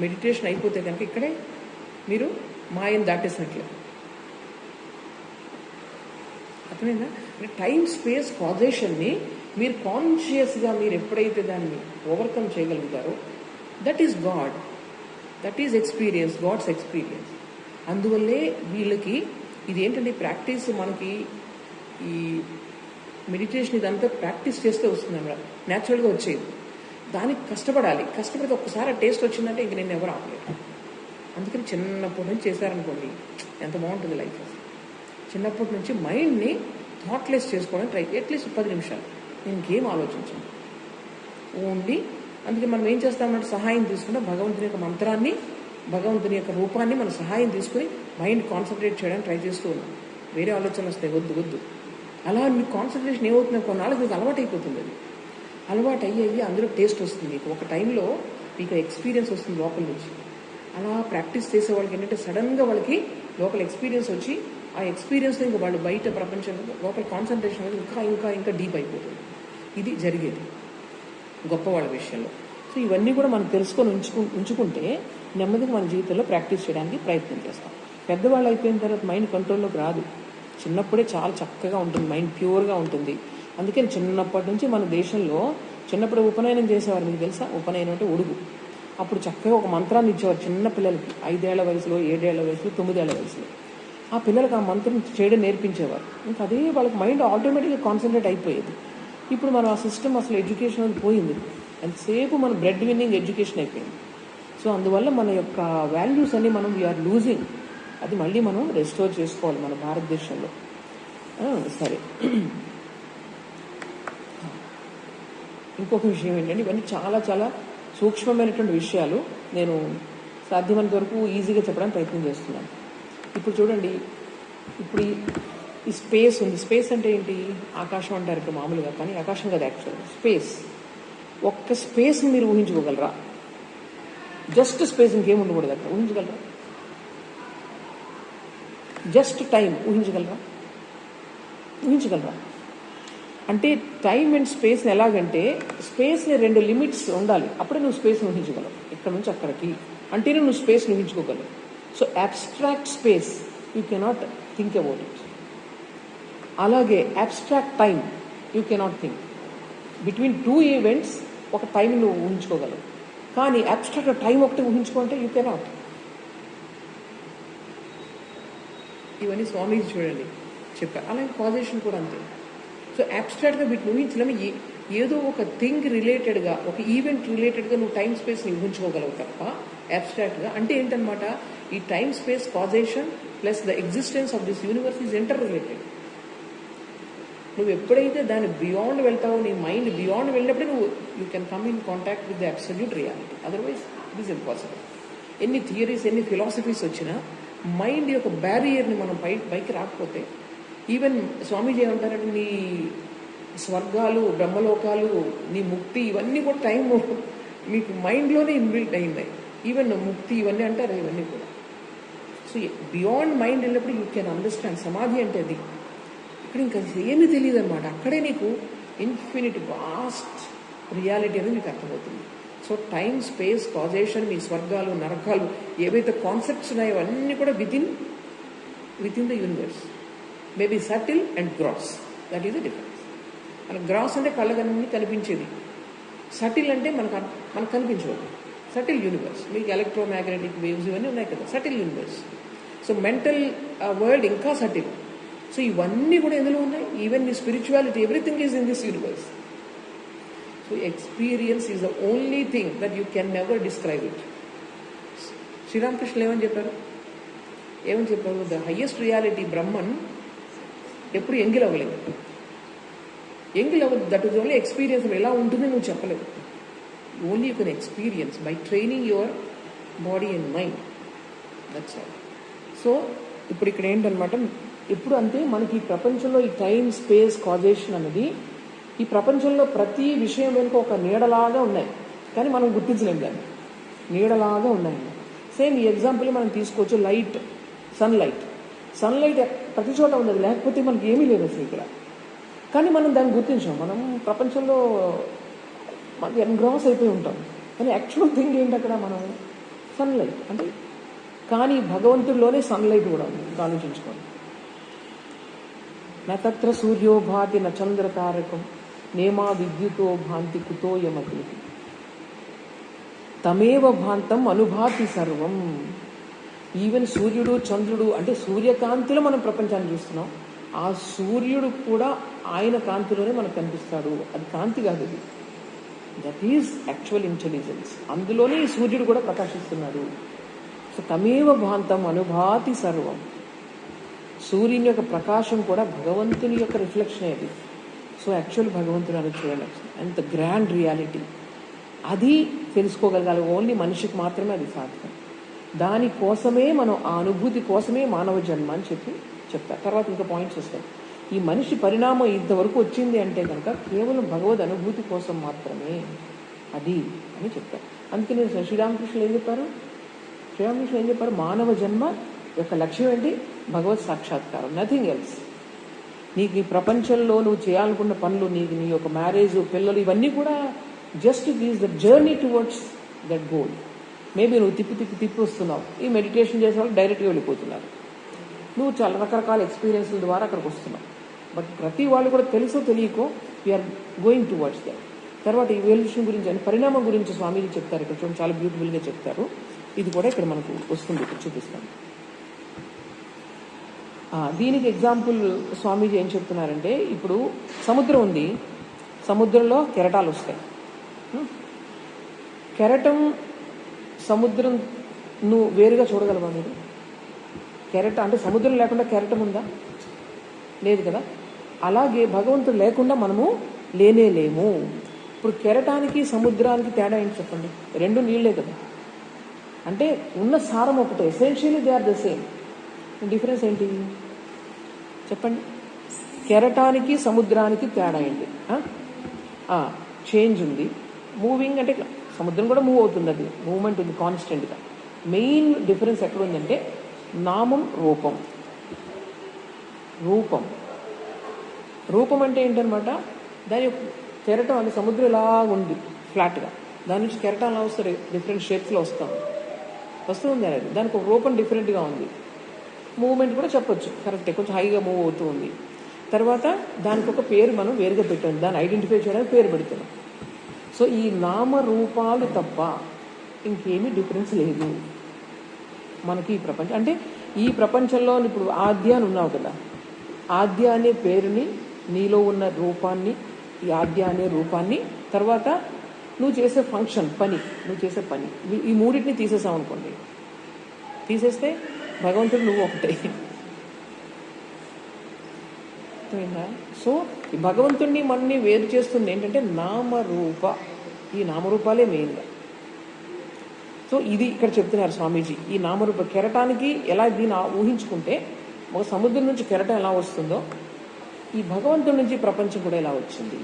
మెడిటేషన్ అయిపోతే కనుక ఇక్కడే మీరు మాయను దాటేసినట్లే. అర్థమైందా? అంటే టైం స్పేస్ కాజేషన్ని మీరు కాన్షియస్గా మీరు ఎప్పుడైతే దాన్ని ఓవర్కమ్ చేయగలుగుతారో that is God, that is experience, God's experience. అందువల్లే వీళ్ళకి ఇది ఏంటంటే ప్రాక్టీస్, మనకి ఈ మెడిటేషన్ ఇదంతా ప్రాక్టీస్ చేస్తే వస్తుంది అన్నమాట, న్యాచురల్గా వచ్చేది. దానికి కష్టపడాలి. కష్టపడితే ఒక్కసారి ఆ టేస్ట్ వచ్చిందంటే ఇంక నేను ఎవరు ఆపలేదు. అందుకని చిన్నప్పటి నుంచి చేశారనుకోండి ఎంత బాగుంటుంది లైఫ్. చిన్నప్పటి నుంచి మైండ్ని థాట్లెస్ చేసుకోవడానికి ట్రై, అట్లీస్ట్ 10 నిమిషాలు నేను ఇంకేం ఆలోచించాను ఓన్లీ. అందుకే మనం ఏం చేస్తామంటే సహాయం తీసుకుంటే భగవంతుని యొక్క మంత్రాన్ని, భగవంతుని యొక్క రూపాన్ని మనం సహాయం తీసుకుని మైండ్ కాన్సన్ట్రేట్ చేయడానికి ట్రై చేస్తూ ఉన్నాం. వేరే ఆలోచనలు వస్తాయి, వద్దు. అలా మీ కాన్సన్ట్రేషన్ ఏమవుతుంది, కొన్నాళ్ళకి మీకు అలవాటు అయిపోతుంది. అది అలవాటు అయ్యి అందులో టేస్ట్ వస్తుంది మీకు. ఒక టైంలో మీకు ఎక్స్పీరియన్స్ వస్తుంది లోపల నుంచి. అలా ప్రాక్టీస్ చేసే వాళ్ళకి ఏంటంటే సడన్గా వాళ్ళకి లోపల ఎక్స్పీరియన్స్ వచ్చి ఆ ఎక్స్పీరియన్స్లో ఇంకా వాళ్ళు బయట ప్రపంచంలో లోపల కాన్సన్ట్రేషన్ అనేది ఇంకా ఇంకా ఇంకా డీప్ అయిపోతుంది. ఇది జరిగేది గొప్ప వాళ్ళ విషయంలో. సో ఇవన్నీ కూడా మనం తెలుసుకొని ఉంచుకుంటే నెమ్మదిగా మన జీవితంలో ప్రాక్టీస్ చేయడానికి ప్రయత్నం చేస్తాం. పెద్దవాళ్ళు అయిపోయిన తర్వాత మైండ్ కంట్రోల్లోకి రాదు. చిన్నప్పుడే చాలా చక్కగా ఉంటుంది, మైండ్ ప్యూర్గా ఉంటుంది. అందుకని చిన్నప్పటి నుంచి మన దేశంలో చిన్నప్పుడు ఉపనయనం చేసేవారు. మీకు తెలుసా? ఉపనయనం అంటే ఉడుగు. అప్పుడు చక్కగా ఒక మంత్రాన్ని ఇచ్చేవారు చిన్న పిల్లలకి, 5 ఏళ్ల వయసులో, 7 ఏళ్ల వయసులో, 9 ఏళ్ల వయసులో. ఆ పిల్లలకు ఆ మంత్రం చేయడం నేర్పించేవారు. ఇంకా అదే వాళ్ళకి మైండ్ ఆటోమేటిక్గా కాన్సన్ట్రేట్ అయిపోయేది. ఇప్పుడు మనం ఆ సిస్టమ్ అసలు ఎడ్యుకేషన్ అది పోయింది. ఎంతసేపు మన బ్రెడ్ విన్నింగ్ ఎడ్యుకేషన్ అయిపోయింది. సో అందువల్ల మన యొక్క వాల్యూస్ అన్ని మనం వీఆర్ లూజింగ్. అది మళ్ళీ మనం రెస్టోర్ చేసుకోవాలి మన భారతదేశంలో. సరే, ఇంకొక విషయం ఏంటంటే ఇవన్నీ చాలా చాలా సూక్ష్మమైనటువంటి విషయాలు. నేను సాధ్యమైనంత వరకు ఈజీగా చెప్పడానికి ప్రయత్నం చేస్తున్నాను. ఇప్పుడు చూడండి, ఇప్పుడు ఈ స్పేస్ ఉంది. స్పేస్ అంటే ఏంటి? ఆకాశం అంటారు ఇక్కడ మామూలుగా, కానీ ఆకాశం కదా యాక్చువల్ స్పేస్. ఒక్క స్పేస్ని మీరు ఊహించుకోగలరా? జస్ట్ స్పేస్, ఇంకేం ఉండకూడదు అక్కడ. ఊహించగలరా? జస్ట్ టైం ఊహించగలరా? ఊహించగలరా? అంటే టైం అండ్ స్పేస్ని ఎలాగంటే, స్పేస్ని 2 లిమిట్స్ ఉండాలి, అప్పుడే నువ్వు స్పేస్ని ఊహించగలవు. ఇక్కడ నుంచి అక్కడికి అంటేనే నువ్వు స్పేస్ని ఊహించుకోగలవు. సో abstract space you cannot think about it. అలాగే abstract time you cannot think. Between 2 events ఒక టైం నువ్వు ఊహించుకోగలవు, కానీ అబ్స్ట్రాక్ట్ టైం ఒకటి ఊహించుకుంటే యూ కెనాట్. ఇవన్నీ స్వామీజీ చూడండి చెప్పారు. అలాగే కాజేషన్ కూడా అంతే. సో అబ్స్ట్రాక్ట్గా వీటిని ఊహించలేము. ఏదో ఒక థింగ్ రిలేటెడ్గా, ఒక ఈవెంట్ రిలేటెడ్గా నువ్వు టైం స్పేస్ని ఊహించుకోగలవు తప్ప అబ్స్ట్రాక్ట్గా. అంటే ఏంటనమాట, ఈ time space causation plus the existence of this universe is inter related. నువ్వు ఎప్పుడైతే దాని బియాండ్ వెళ్తావో, నీ మైండ్ బియాండ్ వెళ్ళినప్పుడే నువ్వు you can come in contact with the absolute reality. Otherwise it is impossible. ఎన్ని థియరీస్, ఎన్ని ఫిలాసఫీస్ వచ్చినా మైండ్ యొక్క బ్యారియర్ని మనం పైకి రాకపోతే, ఈవెన్ స్వామీజీ ఏమంటారంటే నీ స్వర్గాలు, బ్రహ్మలోకాలు, నీ ముక్తి, ఇవన్నీ కూడా టైం మీకు మైండ్లోనే ఇన్బిల్ట్ అయింది. ఈవెన్ ముక్తి ఇవన్నీ అంటారు, ఇవన్నీ కూడా. సో బియాండ్ మైండ్ వెళ్ళినప్పుడు యూ కెన్ అండర్స్టాండ్. సమాధి అంటే అది. ఇక్కడ ఇంకా ఏమీ తెలియదు అనమాట. అక్కడే నీకు ఇన్ఫినిట్ వాస్ట్ రియాలిటీ అనేది మీకు అర్థమవుతుంది. సో టైం, స్పేస్, కాజేషన్, మీ స్వర్గాలు, నరకాలు, ఏవైతే కాన్సెప్ట్స్ ఉన్నాయో అన్నీ కూడా within the universe. Maybe subtle and gross, that is the difference. మన గ్రాస్ అంటే కళ్ళగన్నీ కనిపించేది, సటిల్ అంటే మనకు కనిపించదు. Subtle universe. మీకు ఎలక్ట్రోమాగ్నెటిక్ వేవ్స్ ఇవన్నీ ఉన్నాయి కదా, subtle universe. So mental world ఇంకా సటిల్. సో ఇవన్నీ కూడా ఎందులో ఉన్నాయి? ఈవెన్ నీ spirituality, everything is in this universe. So experience is the only thing that you can never describe it. శ్రీరామకృష్ణులు ఏమని చెప్పారు? ద హయ్యెస్ట్ రియాలిటీ బ్రహ్మన్ ఎప్పుడు ఎంగిల్ అవ్వలేదు. ఎంగిల్ అవ్వదు. That is only experience. ఎలా ఉంటుంది నువ్వు చెప్పలేవు. Only you can experience by training your body and mind. That's all. So ఇప్పుడు ఇక్కడ ఏంటనమాట, ఎప్పుడు అంతే మనకి ఈ ప్రపంచంలో ఈ టైం, స్పేస్, కాజేషన్ అనేది ఈ ప్రపంచంలో ప్రతి విషయం వెనుక ఒక నీడలాగా ఉన్నాయి, కానీ మనం గుర్తించలేము దాన్ని. నీడలాగా ఉన్నాయి. సేమ్ ఈ ఎగ్జాంపుల్ మనం తీసుకోవచ్చు. లైట్, సన్లైట్ ప్రతి చోట ఉన్నది, లేకపోతే మనకి ఏమీ లేదు అసలు ఇక్కడ. కానీ మనం దాన్ని గుర్తించాం. మనం ప్రపంచంలో మనకి ఎన్గ్రాస్ అయిపోయి ఉంటాం, కానీ యాక్చువల్ థింగ్ ఏంటి అక్కడ? మనం సన్లైట్ అంటే. కానీ భగవంతుడిలోనే సన్లైట్ కూడా ఉంది. ఆలోచించుకోండి. నత్ర సూర్యో భాతి న చంద్ర తారకం నేమా విద్యుతో భాంతి కుతోయమతి తమేవ భాంతం అనుభాతి సర్వం. ఈవెన్ సూర్యుడు, చంద్రుడు అంటే సూర్యకాంతిలో మనం ప్రపంచాన్ని చూస్తున్నాం. ఆ సూర్యుడు కూడా ఆయన కాంతిలోనే మనకు కనిపిస్తాడు. అది కాంతి కాదు, అది దట్ ఈజ్ యాక్చువల్ ఇంటెలిజెన్స్. అందులోనే ఈ సూర్యుడు కూడా ప్రకాశిస్తున్నాడు. సో తమేవ భాంతం అనుభాతి సర్వం. సూర్యుని యొక్క ప్రకాశం కూడా భగవంతుని యొక్క రిఫ్లెక్షన్ అది. సో యాక్చువల్ భగవంతుడు అని చూడండి, అంత గ్రాండ్ రియాలిటీ. అది తెలుసుకోగలగాలి. ఓన్లీ మనిషికి మాత్రమే అది సాధ్యం. దానికోసమే మనం, ఆ అనుభూతి కోసమే మానవ జన్మ అని చెప్తారు. తర్వాత ఇంకా పాయింట్స్ వస్తాయి. ఈ మనిషి పరిణామం ఇంతవరకు వచ్చింది అంటే కనుక కేవలం భగవద్ అనుభూతి కోసం మాత్రమే అది అని చెప్పారు. అందుకని శ్రీరామకృష్ణులు ఏం చెప్పారు? శ్రీరామకృష్ణులు ఏం చెప్పారు? మానవ జన్మ యొక్క లక్ష్యం ఏంటి? భగవత్ సాక్షాత్కారం, నథింగ్ ఎల్స్. నీకు ఈ ప్రపంచంలో నువ్వు చేయాలనుకున్న పనులు, నీకు నీ యొక్క మ్యారేజ్, పిల్లలు, ఇవన్నీ కూడా just it is the journey towards that goal. Maybe నువ్వు తిప్పి వస్తున్నావు. ఈ మెడిటేషన్ చేసే వాళ్ళు డైరెక్ట్గా వెళ్ళిపోతున్నారు. నువ్వు చాలా రకరకాల ఎక్స్పీరియన్స్ల ద్వారా అక్కడికి వస్తున్నావు. బట్ ప్రతి వాళ్ళు కూడా తెలుసో తెలియకో వీఆర్ గోయింగ్ టువర్డ్స్ దట్. తర్వాత ఈవల్యూషన్ గురించి అని పరిణామం గురించి స్వామీజీ చెప్తారు. ఇక్కడ చూడండి, చాలా బ్యూటిఫుల్గా చెప్తారు. ఇది కూడా ఇక్కడ మనకు వస్తుంది, ఇక్కడ చూపిస్తాను. దీనికి ఎగ్జాంపుల్ స్వామీజీ ఏం చెప్తున్నారంటే, ఇప్పుడు సముద్రం ఉంది, సముద్రంలో కెరటాలు వస్తాయి. కెరటం సముద్రం నువ్వు వేరుగా చూడగలవా? మీరు కెరట అంటే సముద్రం లేకుండా కెరటం ఉందా? లేదు కదా. అలాగే భగవంతుడు లేకుండా మనము లేనేలేము. ఇప్పుడు కెరటానికి సముద్రానికి తేడా ఏంటి చెప్పండి? రెండు నీళ్లే కదా. అంటే ఉన్న సారం ఒకటే, essentially they are the same. Difference ఏంటి చెప్పండి? కెరటానికి సముద్రానికి తేడా ఏంటి? చేంజ్ ఉంది, మూవింగ్, అంటే సముద్రం కూడా మూవ్ అవుతుంది, అది మూవ్మెంట్ ఉంది కాన్స్టెంట్గా. మెయిన్ డిఫరెన్స్ ఎక్కడ ఉందంటే నామం, రూపం. రూపం రూపం అంటే ఏంటనమాట? దాని కెరటం అంటే సముద్రం ఇలా ఉంది ఫ్లాట్గా, దాని నుంచి కెరటం అలా వస్తుంది, డిఫరెంట్ షేప్స్లో వస్తుంది అనేది. దానికి ఒక రూపం డిఫరెంట్గా ఉంది. మూవ్మెంట్ కూడా చెప్పొచ్చు, కరెక్టే, కొంచెం హైగా మూవ్ అవుతూ ఉంది. తర్వాత దానికి ఒక పేరు మనం వేరుగా పెట్టాం, దాన్ని ఐడెంటిఫై చేయడానికి పేరు పెడుతున్నాం. సో ఈ నామరూపాలు తప్ప ఇంకేమీ డిఫరెన్స్ లేదు మనకి ఈ ప్రపంచం. అంటే ఈ ప్రపంచంలో ఇప్పుడు ఆద్య అని ఉన్నావు కదా, ఆద్య అనే పేరుని, నీలో ఉన్న రూపాన్ని, ఈ ఆద్య అనే రూపాన్ని, తర్వాత నువ్వు చేసే ఫంక్షన్, నువ్వు చేసే పని, ఈ మూడింటిని తీసేసావు అనుకోండి. తీసేస్తే భగవంతుడు నువ్వు ఒకటే. సో ఈ భగవంతుడిని మనని వేరు చేస్తుంది ఏంటంటే నామరూప. ఈ నామరూపాలే మెయిన్గా. సో ఇది ఇక్కడ చెప్తున్నారు స్వామీజీ. ఈ నామరూప కెరటానికి ఎలా దీన్ని ఊహించుకుంటే ఒక సముద్రం నుంచి కెరటం ఎలా వస్తుందో, ఈ భగవంతుడి నుంచి ప్రపంచం కూడా ఎలా వచ్చింది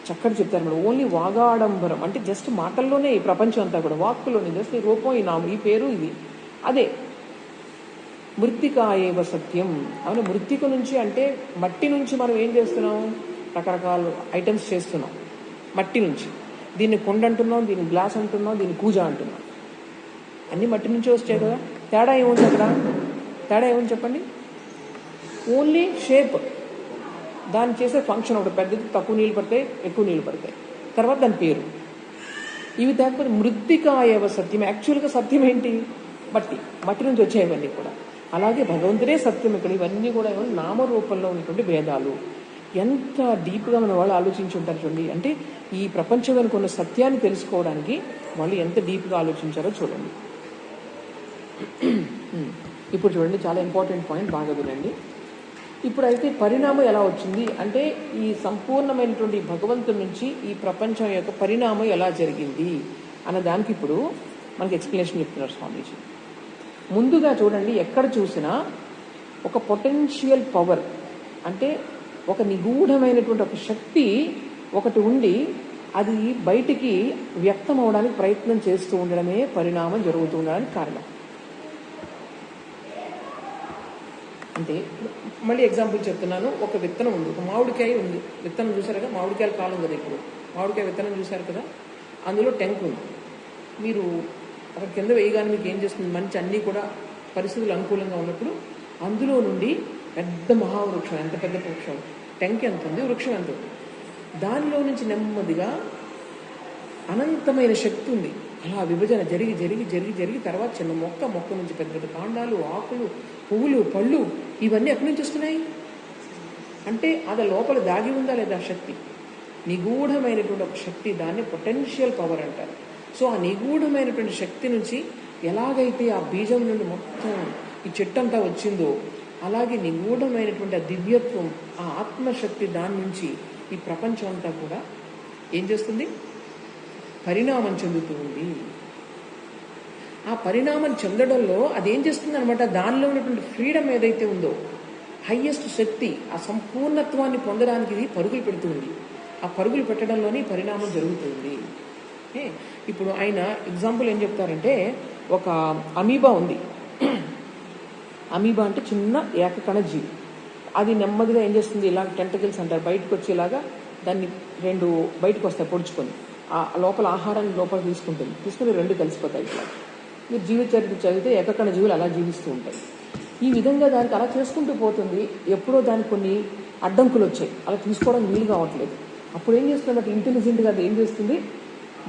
చక్కటి చెప్తారు మేడం. ఓన్లీ వాగాడంబరం అంటే జస్ట్ మాటల్లోనే ఈ ప్రపంచం అంతా కూడా, వాక్కులోనే జస్ట్ ఈ రూపం, ఈ నామం, ఈ పేరు, ఇది అదే. మృత్తికాయేవ సత్యం. అవును, మృత్తిక నుంచి అంటే మట్టి నుంచి మనం ఏం చేస్తున్నాం? రకరకాల ఐటమ్స్ చేస్తున్నాం మట్టి నుంచి. దీన్ని కొండ అంటున్నాం, దీన్ని గ్లాస్ అంటున్నాం, దీన్ని కూజ అంటున్నాం. అన్నీ మట్టి నుంచి వచ్చాయి కదా. తేడా ఏముంది అక్కడ? తేడా ఏముంది చెప్పండి? ఓన్లీ షేప్, దాన్ని చేసే ఫంక్షన్ ఒకటి, పెద్దది, తక్కువ నీళ్ళు పడతాయి, ఎక్కువ నీళ్ళు పడతాయి, తర్వాత దాని పేరు. ఇవి తేకపోతే మృత్తికాయేవ సత్యం. యాక్చువల్గా సత్యం ఏంటి? మట్టి నుంచి వచ్చేవన్నీ కూడా. అలాగే భగవంతుడే సత్యం. ఇక్కడ ఇవన్నీ కూడా నామరూపంలో ఉన్నటువంటి భేదాలు. ఎంత డీప్గా మన వాళ్ళు ఆలోచించి ఉంటారు చూడండి. అంటే ఈ ప్రపంచం వెనుక ఉన్న సత్యాన్ని తెలుసుకోవడానికి వాళ్ళు ఎంత డీప్గా ఆలోచించారో చూడండి. ఇప్పుడు చూడండి, చాలా ఇంపార్టెంట్ పాయింట్, బాగా వినండి. ఇప్పుడైతే పరిణామం ఎలా వచ్చింది అంటే, ఈ సంపూర్ణమైనటువంటి భగవంతుడి నుంచి ఈ ప్రపంచం యొక్క పరిణామం ఎలా జరిగింది అన్న దానికి ఇప్పుడు మనకి ఎక్స్ప్లెనేషన్ చెప్తున్నారు స్వామీజీ. ముందుగా చూడండి, ఎక్కడ చూసినా ఒక పొటెన్షియల్ పవర్, అంటే ఒక నిగూఢమైనటువంటి ఒక శక్తి ఒకటి ఉండి అది బయటికి వ్యక్తం అవడానికి ప్రయత్నం చేస్తూ ఉండడమే పరిణామం జరుగుతూ ఉండడానికి కారణం. అంటే మళ్ళీ ఎగ్జాంపుల్ చెప్తున్నాను. ఒక విత్తనం ఉంది, ఒక మామిడికాయ ఉంది. విత్తనం చూసారు కదా, మామిడికాయల కాలం కదా ఇప్పుడు. మామిడికాయ విత్తనం చూసారు కదా, అందులో టెంక్ ఉంది. మీరు అక్కడ కింద వేయగానే మీకు ఏం చేస్తుంది? మంచి అన్నీ కూడా పరిస్థితులు అనుకూలంగా ఉన్నప్పుడు అందులో నుండి పెద్ద మహావృక్షం, ఎంత పెద్ద వృక్షం, టెంక్ ఎంత ఉంది, వృక్షం ఎంత ఉంది, దానిలో నుంచి నెమ్మదిగా అనంతమైన శక్తి ఉంది. అలా విభజన జరిగి జరిగి జరిగి జరిగి తర్వాత చిన్న మొక్క నుంచి పెద్ద పెద్ద కాండాలు, ఆకులు, పువ్వులు, పళ్ళు, ఇవన్నీ ఎక్కడి నుంచి వస్తున్నాయి అంటే అది లోపల దాగి ఉందా లేదా శక్తి? నిగూఢమైనటువంటి ఒక శక్తి, దాన్ని పొటెన్షియల్ పవర్ అంటారు. సో ఆ నిగూఢమైనటువంటి శక్తి నుంచి ఎలాగైతే ఆ బీజం నుండి మొత్తం ఈ చెట్టు అంతా వచ్చిందో, అలాగే నిగూఢమైనటువంటి ఆ దివ్యత్వం, ఆ ఆత్మశక్తి, దాని నుంచి ఈ ప్రపంచం అంతా కూడా ఏం చేస్తుంది? పరిణామం చెందుతూ ఉంది. ఆ పరిణామం చెందడంలో అదేం చేస్తుంది అనమాట, దానిలో ఉన్నటువంటి ఫ్రీడమ్ ఏదైతే ఉందో, హయ్యెస్ట్ శక్తి, ఆ సంపూర్ణత్వాన్ని పొందడానికి ఇది పరుగులు పెడుతుంది. ఆ పరుగులు పెట్టడంలోనే పరిణామం జరుగుతుంది. ఇప్పుడు ఆయన ఎగ్జాంపుల్ ఏం చెప్తారంటే, ఒక అమీబా ఉంది. అమీబా అంటే చిన్న ఏకకణ జీవి. అది నెమ్మదిగా ఏం చేస్తుంది, ఇలాగ టెంటకిల్స్ అంటారు, బయటకు వచ్చేలాగా దాన్ని రెండు బయటకు వస్తాయి పొడుచుకొని, ఆ లోపల ఆహారాన్ని లోపల తీసుకుని రెండు కలిసిపోతాయి. ఇట్లా మీరు జీవిత చరిత్ర చదివితే ఏకకణ జీవులు అలా జీవిస్తూ ఉంటాయి. ఈ విధంగా దానికి అలా చేసుకుంటూ పోతుంది. ఎప్పుడో దానికి కొన్ని అడ్డంకులు వచ్చాయి, అలా తీసుకోవడం వీలు కావట్లేదు. అప్పుడు ఏం చేస్తుందంటే ఇంటెలిజెంట్గా అది ఏం చేస్తుంది,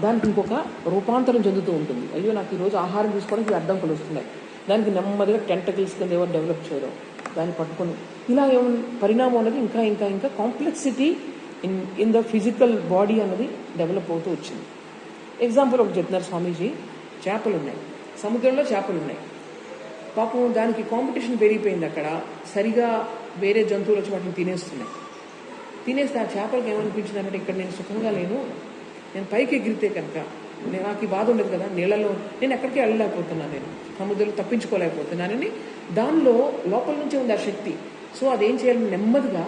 దానికి ఇంకొక రూపాంతరం చెందుతూ ఉంటుంది. అయ్యో నాకు ఈరోజు ఆహారం తీసుకోవడానికి అడ్డంకులు వస్తున్నాయి, దానికి నెమ్మదిగా టెంటకిల్స్ కింద ఎవరు డెవలప్ చేయడం, దాన్ని పట్టుకొని ఇలా పరిణామం అనేది ఇంకా ఇంకా ఇంకా complexity in the physical body అన్నది డెవలప్ అవుతూ వచ్చింది. ఎగ్జాంపుల్ ఒకటి చెప్తున్నారు స్వామీజీ, చేపలు ఉన్నాయి, సముద్రంలో చేపలు ఉన్నాయి. పాపం దానికి కాంపిటీషన్ పెరిగిపోయింది. అక్కడ సరిగా వేరే జంతువులు వచ్చి వాటిని తినేస్తున్నాయి. తినేస్తే ఆ చేపలకి ఏమనిపించింది అంటే, ఇక్కడ నేను సుఖంగా లేను, నేను పైకి ఎగిరితే కనుక నాకు ఈ బాధ ఉండదు కదా, నీళ్ళలో నేను ఎక్కడికి వెళ్ళలేకపోతున్నాను, నేను సముద్రంలో తప్పించుకోలేకపోతున్నానని దానిలో లోపల నుంచే ఉంది ఆ శక్తి. సో అదేం చేయాలి, నెమ్మదిగా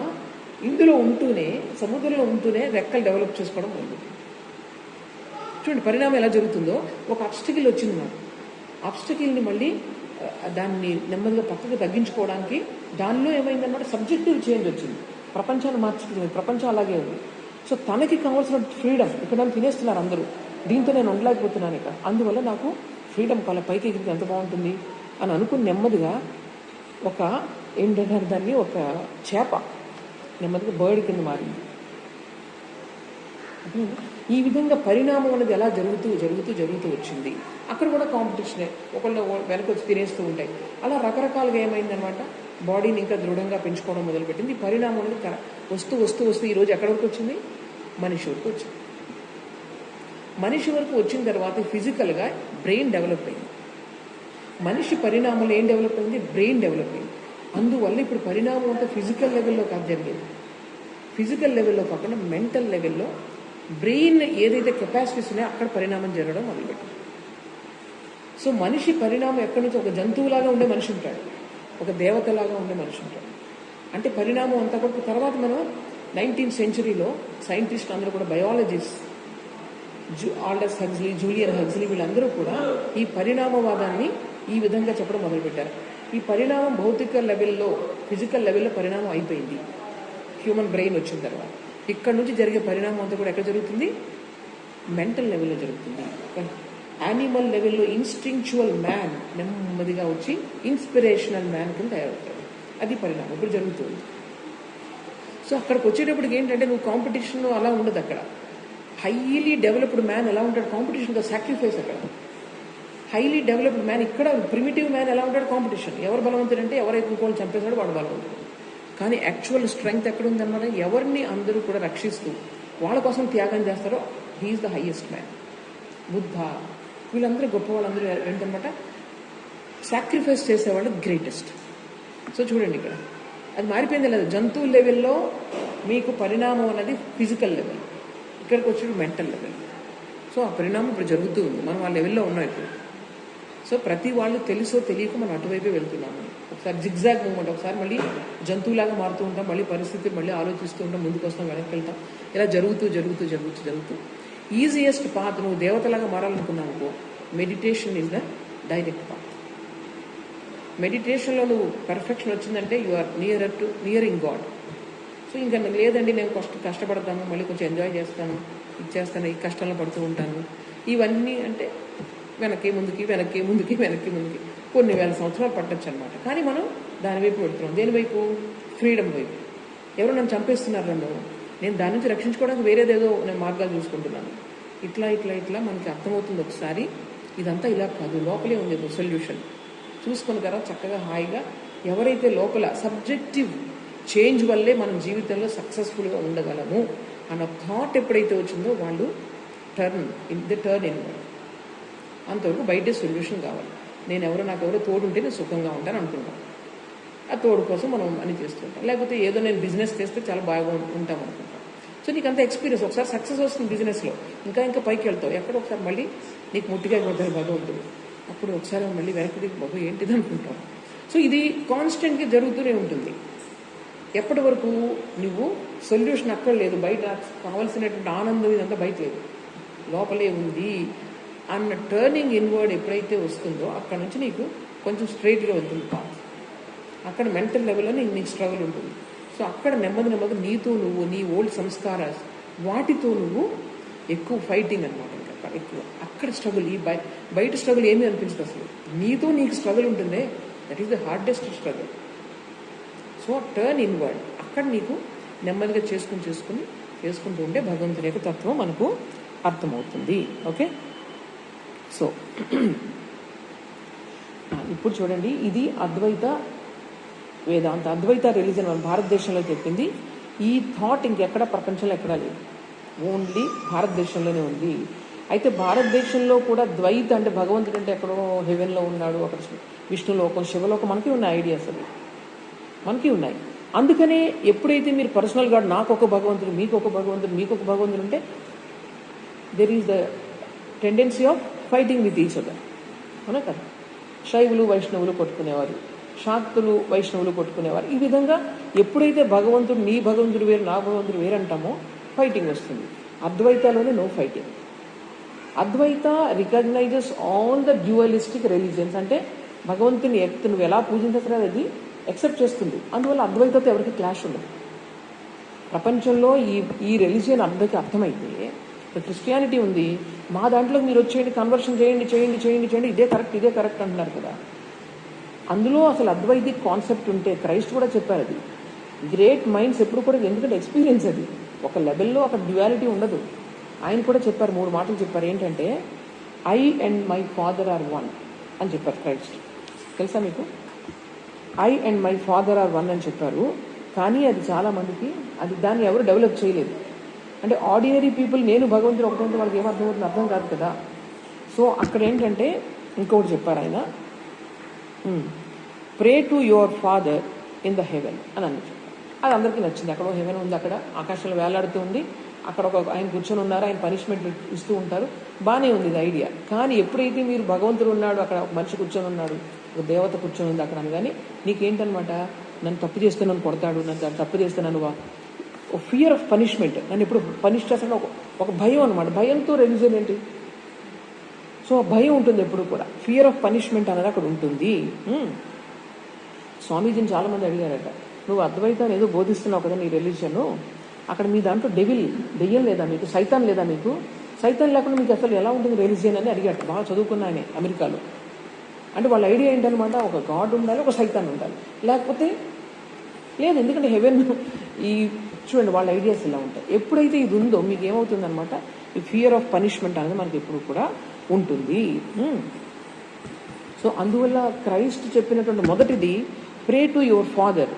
ఇందులో ఉంటూనే, సముద్రంలో ఉంటూనే రెక్కలు డెవలప్ చేసుకోవడం మొదలుపెట్టింది. చూడండి పరిణామం ఎలా జరుగుతుందో. ఒక అబ్స్టకిల్ వచ్చింది నాకు, అబ్స్టకిల్ని మళ్ళీ దాన్ని నెమ్మదిగా పక్కకు తగ్గించుకోవడానికి దానిలో ఏమైందన్నమాట, సబ్జెక్టివ్ చేంజ్ వచ్చింది. ప్రపంచాన్ని మార్చుకుంది, ప్రపంచం అలాగే ఉంది. సో తనకి కావాల్సిన ఫ్రీడమ్, ఇక్కడ నన్ను తినేస్తున్నారు అందరూ, దీంతో నేను ఉండలేకపోతున్నాను ఇక, అందువల్ల నాకు ఫ్రీడమ్ కావాలి, పైకి ఎగిరితే ఎంత బాగుంటుంది అని అనుకుని నెమ్మదిగా ఒక ఏంటంటే దాన్ని ఒక చేప నెమ్మదిగా బర్డ్ కింద మారింది. ఈ విధంగా పరిణామం అనేది ఎలా జరుగుతూ వచ్చింది. అక్కడ కూడా కాంపిటీషనే, ఒకళ్ళు వెనకొచ్చి తినేస్తూ ఉంటాయి. అలా రకరకాలుగా ఏమైందనమాట, బాడీని ఇంకా దృఢంగా పెంచుకోవడం మొదలుపెట్టింది. పరిణామం అనేది వస్తూ ఈరోజు ఎక్కడి వరకు వచ్చింది, మనిషి వరకు వచ్చింది. మనిషి వరకు వచ్చిన తర్వాత ఫిజికల్గా బ్రెయిన్ డెవలప్ అయింది. మనిషి పరిణామంలో ఏం డెవలప్ అయింది, బ్రెయిన్ డెవలప్ అయింది. అందువల్ల ఇప్పుడు పరిణామం అంతా ఫిజికల్ లెవెల్లో కాదు జరిగేది. ఫిజికల్ లెవెల్లో కాకుండా మెంటల్ లెవెల్లో బ్రెయిన్ ఏదైతే కెపాసిటీస్ ఉన్నాయో అక్కడ పరిణామం జరగడం మొదలుపెట్టింది. సో మనిషి పరిణామం ఎక్కడి నుంచి, ఒక జంతువులాగా ఉండే మనిషి ఉంటాడు, ఒక దేవతలాగా ఉండే మనిషి ఉంటాడు. అంటే పరిణామం అంతా కూడా తర్వాత మనం 19th centuryలో సైంటిస్ట్ అందరూ కూడా, biologist Aldous Huxley, Julian Huxley, వీళ్ళందరూ కూడా ఈ పరిణామవాదాన్ని ఈ విధంగా చెప్పడం మొదలుపెట్టారు. ఈ పరిణామం భౌతిక లెవెల్లో, ఫిజికల్ లెవెల్లో పరిణామం అయిపోయింది హ్యూమన్ బ్రెయిన్ వచ్చిన తర్వాత. ఇక్కడ నుంచి జరిగే పరిణామం అంతా కూడా ఎక్కడ జరుగుతుంది, మెంటల్ లెవెల్లో జరుగుతుంది. యానిమల్ లెవెల్లో ఇన్స్టింక్చువల్ మ్యాన్ నెమ్మదిగా వచ్చి ఇన్స్పిరేషనల్ మ్యాన్ కింద తయారవుతాడు. అది పరిణామం ఇప్పుడు జరుగుతుంది. సో అక్కడికి వచ్చేటప్పటికి ఏంటంటే, నువ్వు కాంపిటీషన్ అలా ఉండదు. అక్కడ హైలీ డెవలప్డ్ మ్యాన్ ఎలా ఉంటాడు, కాంపిటీషన్గా సాక్రిఫైస్. అక్కడ హైలీ డెవలప్డ్ మ్యాన్, ఇక్కడ ప్రిమిటివ్ మ్యాన్ ఎలా ఉంటాడు, కాంపిటీషన్. ఎవరు బలవంతుడు అంటే ఎవరైతే ఇంకోళ్ళు చంపేశాడో వాడు బలవంతుడు. కానీ యాక్చువల్ స్ట్రెంగ్త్ ఎక్కడ ఉందన్నమాట, ఎవరిని అందరూ కూడా రక్షిస్తూ వాళ్ళ కోసం త్యాగం చేస్తారో he is the highest man. Buddha, వీళ్ళందరూ గొప్ప వాళ్ళందరూ ఏంటన్నమాట, సాక్రిఫైస్ చేసేవాళ్ళు గ్రేటెస్ట్. సో చూడండి ఇక్కడ అది మారిపోయింది. లేదు, జంతువు లెవెల్లో మీకు పరిణామం అనేది ఫిజికల్ లెవెల్, ఇక్కడికి వచ్చి మెంటల్ లెవెల్. సో ఆ పరిణామం ఇప్పుడు జరుగుతూ ఉంది, మనం ఆ లెవెల్లో ఉన్నాం ఇప్పుడు. సో ప్రతి వాళ్ళు తెలుసో తెలియక మనం అటువైపే వెళ్తున్నాము. ఒకసారి జిగ్జాగ్ మూమెంట్, ఒకసారి మళ్ళీ జంతువులాగా మారుతూ ఉంటాం, మళ్ళీ పరిస్థితి మళ్ళీ ఆలోచిస్తూ ఉంటాం, ముందుకు వస్తాం, వెనక్కి వెళ్తాం. ఇలా జరుగుతూ ఈజియెస్ట్ పాత్, నువ్వు దేవతలాగా మారాలనుకున్నావు అనుకో, meditation is the direct path. మెడిటేషన్లో నువ్వు పర్ఫెక్షన్ వచ్చిందంటే you are nearing God. So ఇంకా లేదండి నేను కష్టపడతాను, మళ్ళీ కొంచెం ఎంజాయ్ చేస్తాను, ఇచ్చేస్తాను, ఈ కష్టంలో పడుతూ ఉంటాను, ఇవన్నీ అంటే వెనక్కి ముందుకి కొన్ని వేల సంవత్సరాలు పట్టచ్చు అనమాట. కానీ మనం దాని వైపు పెడుతున్నాం. దేని వైపు, ఫ్రీడమ్ వైపు. ఎవరు నన్ను చంపేస్తున్నారు, నేను దాని నుంచి రక్షించుకోవడానికి వేరేదేదో నేను మార్గాలు చూసుకుంటున్నాను. ఇట్లా మనకి అర్థమవుతుంది ఒకసారి, ఇదంతా ఇలా కాదు, లోపలే ఉంది సొల్యూషన్. చూసుకున్న తర్వాత చక్కగా హాయిగా ఎవరైతే లోపల సబ్జెక్టివ్ చేంజ్ వల్లే మనం జీవితంలో సక్సెస్ఫుల్గా ఉండగలము అన్న థాట్ ఎప్పుడైతే వచ్చిందో వాళ్ళు టర్న్ ఇన్. అంతవరకు బయటే సొల్యూషన్ కావాలి. నాకెవరో తోడుంటే నేను సుఖంగా ఉంటాను అనుకుంటాం. ఆ తోడు కోసం మనం అని చేస్తుంటాం. లేకపోతే ఏదో నేను బిజినెస్ చేస్తే చాలా బాగా ఉంటాం అనుకుంటాం. సో నీకు అంత ఎక్స్పీరియన్స్, ఒకసారి సక్సెస్ వస్తుంది బిజినెస్లో, ఇంకా పైకి వెళ్తావు, ఎక్కడ ఒకసారి మళ్ళీ నీకు ముట్టిగా కొడతారు భగవంతుడు. అప్పుడు ఒకసారి మళ్ళీ వెనక్కి దిగి బాబు ఏంటిది అనుకుంటాం. సో ఇది కాన్స్టెంట్గా జరుగుతూనే ఉంటుంది. ఎప్పటి వరకు నువ్వు సొల్యూషన్ అక్కడ లేదు, బయట కావాల్సినటువంటి ఆనందం ఇదంతా బయట లేదు, లోపలే ఉంది అన్న టర్నింగ్ ఇన్వర్డ్ ఎప్పుడైతే వస్తుందో అక్కడ నుంచి నీకు కొంచెం స్ట్రైట్గా వెళ్తుంది పాత్. అక్కడ మెంటల్ లెవెల్లో నీకు స్ట్రగుల్ ఉంటుంది. సో అక్కడ నెమ్మది నీతో నువ్వు నీ ఓల్డ్ సంస్కార వాటితో నువ్వు ఎక్కువ ఫైటింగ్ అనమాట. ఇంకా ఎక్కువ అక్కడ స్ట్రగుల్. ఈ బయట స్ట్రగుల్ ఏమీ అనిపించదు అసలు. నీతో నీకు స్ట్రగుల్ ఉంటుందే, that is the hardest struggle. So turn inward, అక్కడ నీకు నెమ్మదిగా చేసుకుంటూ ఉంటే భగవంతుని యొక్క తత్వం మనకు అర్థమవుతుంది. ఓకే, సో ఇప్పుడు చూడండి, ఇది అద్వైత వేదాంత, అద్వైత రిలీజన్ మన భారతదేశంలో చెప్పింది. ఈ థాట్ ఇంకెక్కడ ప్రపంచంలో ఎక్కడా లేదు, ఓన్లీ భారతదేశంలోనే ఉంది. అయితే భారతదేశంలో కూడా ద్వైత అంటే భగవంతుడు అంటే ఎక్కడో హెవెన్లో ఉన్నాడు, అక్కడ విష్ణులోకం, శివలోకం, మనకి ఉన్న ఐడియాస్ అవి మనకి ఉన్నాయి. అందుకనే ఎప్పుడైతే మీరు పర్సనల్గా నాకు ఒక భగవంతుడు, మీకు ఒక భగవంతుడు ఉంటే there is the tendency of fighting with each other, అవునా కదా. శైవులు వైష్ణవులు కొట్టుకునేవారు, శాక్తులు వైష్ణవులు కొట్టుకునేవారు. ఈ విధంగా ఎప్పుడైతే భగవంతుడు నీ భగవంతుడు వేరు నా భగవంతుడు వేరు అంటామో ఫైటింగ్ వస్తుంది. అద్వైతలోనే no fighting. Advaita recognizes all the dualistic religions. అంటే భగవంతుని నువ్వు ఎలా పూజించగలదు అది ఎక్సెప్ట్ చేస్తుంది. అందువల్ల అద్వైతతో ఎవరికి క్లాష్ ఉండదు. ప్రపంచంలో ఈ రిలీజియన్ అందరికీ అర్థమైతే, క్రిస్టియానిటీ ఉంది, మా దాంట్లో మీరు వచ్చేయండి, కన్వర్షన్ చేయండి, ఇదే కరెక్ట్ అంటున్నారు కదా. అందులో అసలు అద్వైతిక్ కాన్సెప్ట్ ఉంటే, క్రైస్ట్ కూడా చెప్పారు అది. గ్రేట్ మైండ్స్ ఎప్పుడు కూడా, ఎందుకంటే ఎక్స్పీరియన్స్ అది, ఒక లెవెల్లో అక్కడ డ్యువాలిటీ ఉండదు. ఆయన కూడా చెప్పారు, 3 మాటలు చెప్పారు. ఏంటంటే I and my father are one అని చెప్పారు క్రైస్ట్. తెలుసా మీకు? I and my father are one అని చెప్పారు. కానీ అది చాలా మందికి దాన్ని ఎవరు డెవలప్ చేయలేదు. అంటే ఆర్డినరీ పీపుల్ నేను భగవంతుడు ఒకటంటే వాళ్ళకి ఏమర్థమవుతుంది, అర్థం కాదు కదా. సో అక్కడ ఏంటంటే ఇంకొకటి చెప్పారు ఆయన, pray to your father in the heaven అని చెప్పారు. అది అందరికీ నచ్చింది. అక్కడ హెవెన్ ఉంది, అక్కడ ఆకాశంలో వేలాడుతూ ఉంది, అక్కడ ఆయన కూర్చొని ఉన్నారు, ఆయన పనిష్మెంట్ ఇస్తూ ఉంటారు, బాగానే ఉంది ఇది ఐడియా. కానీ ఎప్పుడైతే మీరు భగవంతుడు ఉన్నాడు, అక్కడ ఒక మనిషి కూర్చొని ఉన్నాడు, ఒక దేవత కూర్చొని ఉంది అక్కడ అని, కానీ నీకేంటనమాట, నన్ను తప్పు చేస్తే నన్ను కొడతాడు, నన్ను తప్పు చేస్తే నన్ను ఫియర్ ఆఫ్ పనిష్మెంట్, నన్ను ఎప్పుడు పనిష్ చేస్తాను ఒక భయం అనమాట. భయంతో రిలీజియన్ ఏంటి? సో భయం ఉంటుంది ఎప్పుడు కూడా, ఫియర్ ఆఫ్ పనిష్మెంట్ అనేది అక్కడ ఉంటుంది. స్వామీజీని చాలామంది అడిగారట, నువ్వు అద్వైతాన్ని ఏదో బోధిస్తున్నావు కదా నీ రిలీజియన్, అక్కడ మీ దాంట్లో దెయ్యం లేదా మీకు, సైతాన్ లేదా మీకు? సైతాన్ లేకుండా మీకు అసలు ఎలా ఉంటుంది రిలీజియన్ అని అడిగాడు. బాగా చదువుకున్న ఆయన అమెరికాలో. అంటే వాళ్ళ ఐడియా ఏంటనమాట, ఒక గాడ్ ఉండాలి, ఒక సైతాన్ ఉండాలి, లేకపోతే లేదు. ఎందుకంటే హెవెన్ ఈ చూడండి వాళ్ళ ఐడియాస్ ఇలా ఉంటాయి. ఎప్పుడైతే ఇది ఉందో మీకు ఏమవుతుందనమాట, ఈ ఫియర్ ఆఫ్ పనిష్మెంట్ అనేది మనకి ఎప్పుడు కూడా ఉంటుంది. సో అందువల్ల క్రైస్ట్ చెప్పినటువంటి మొదటిది pray to your father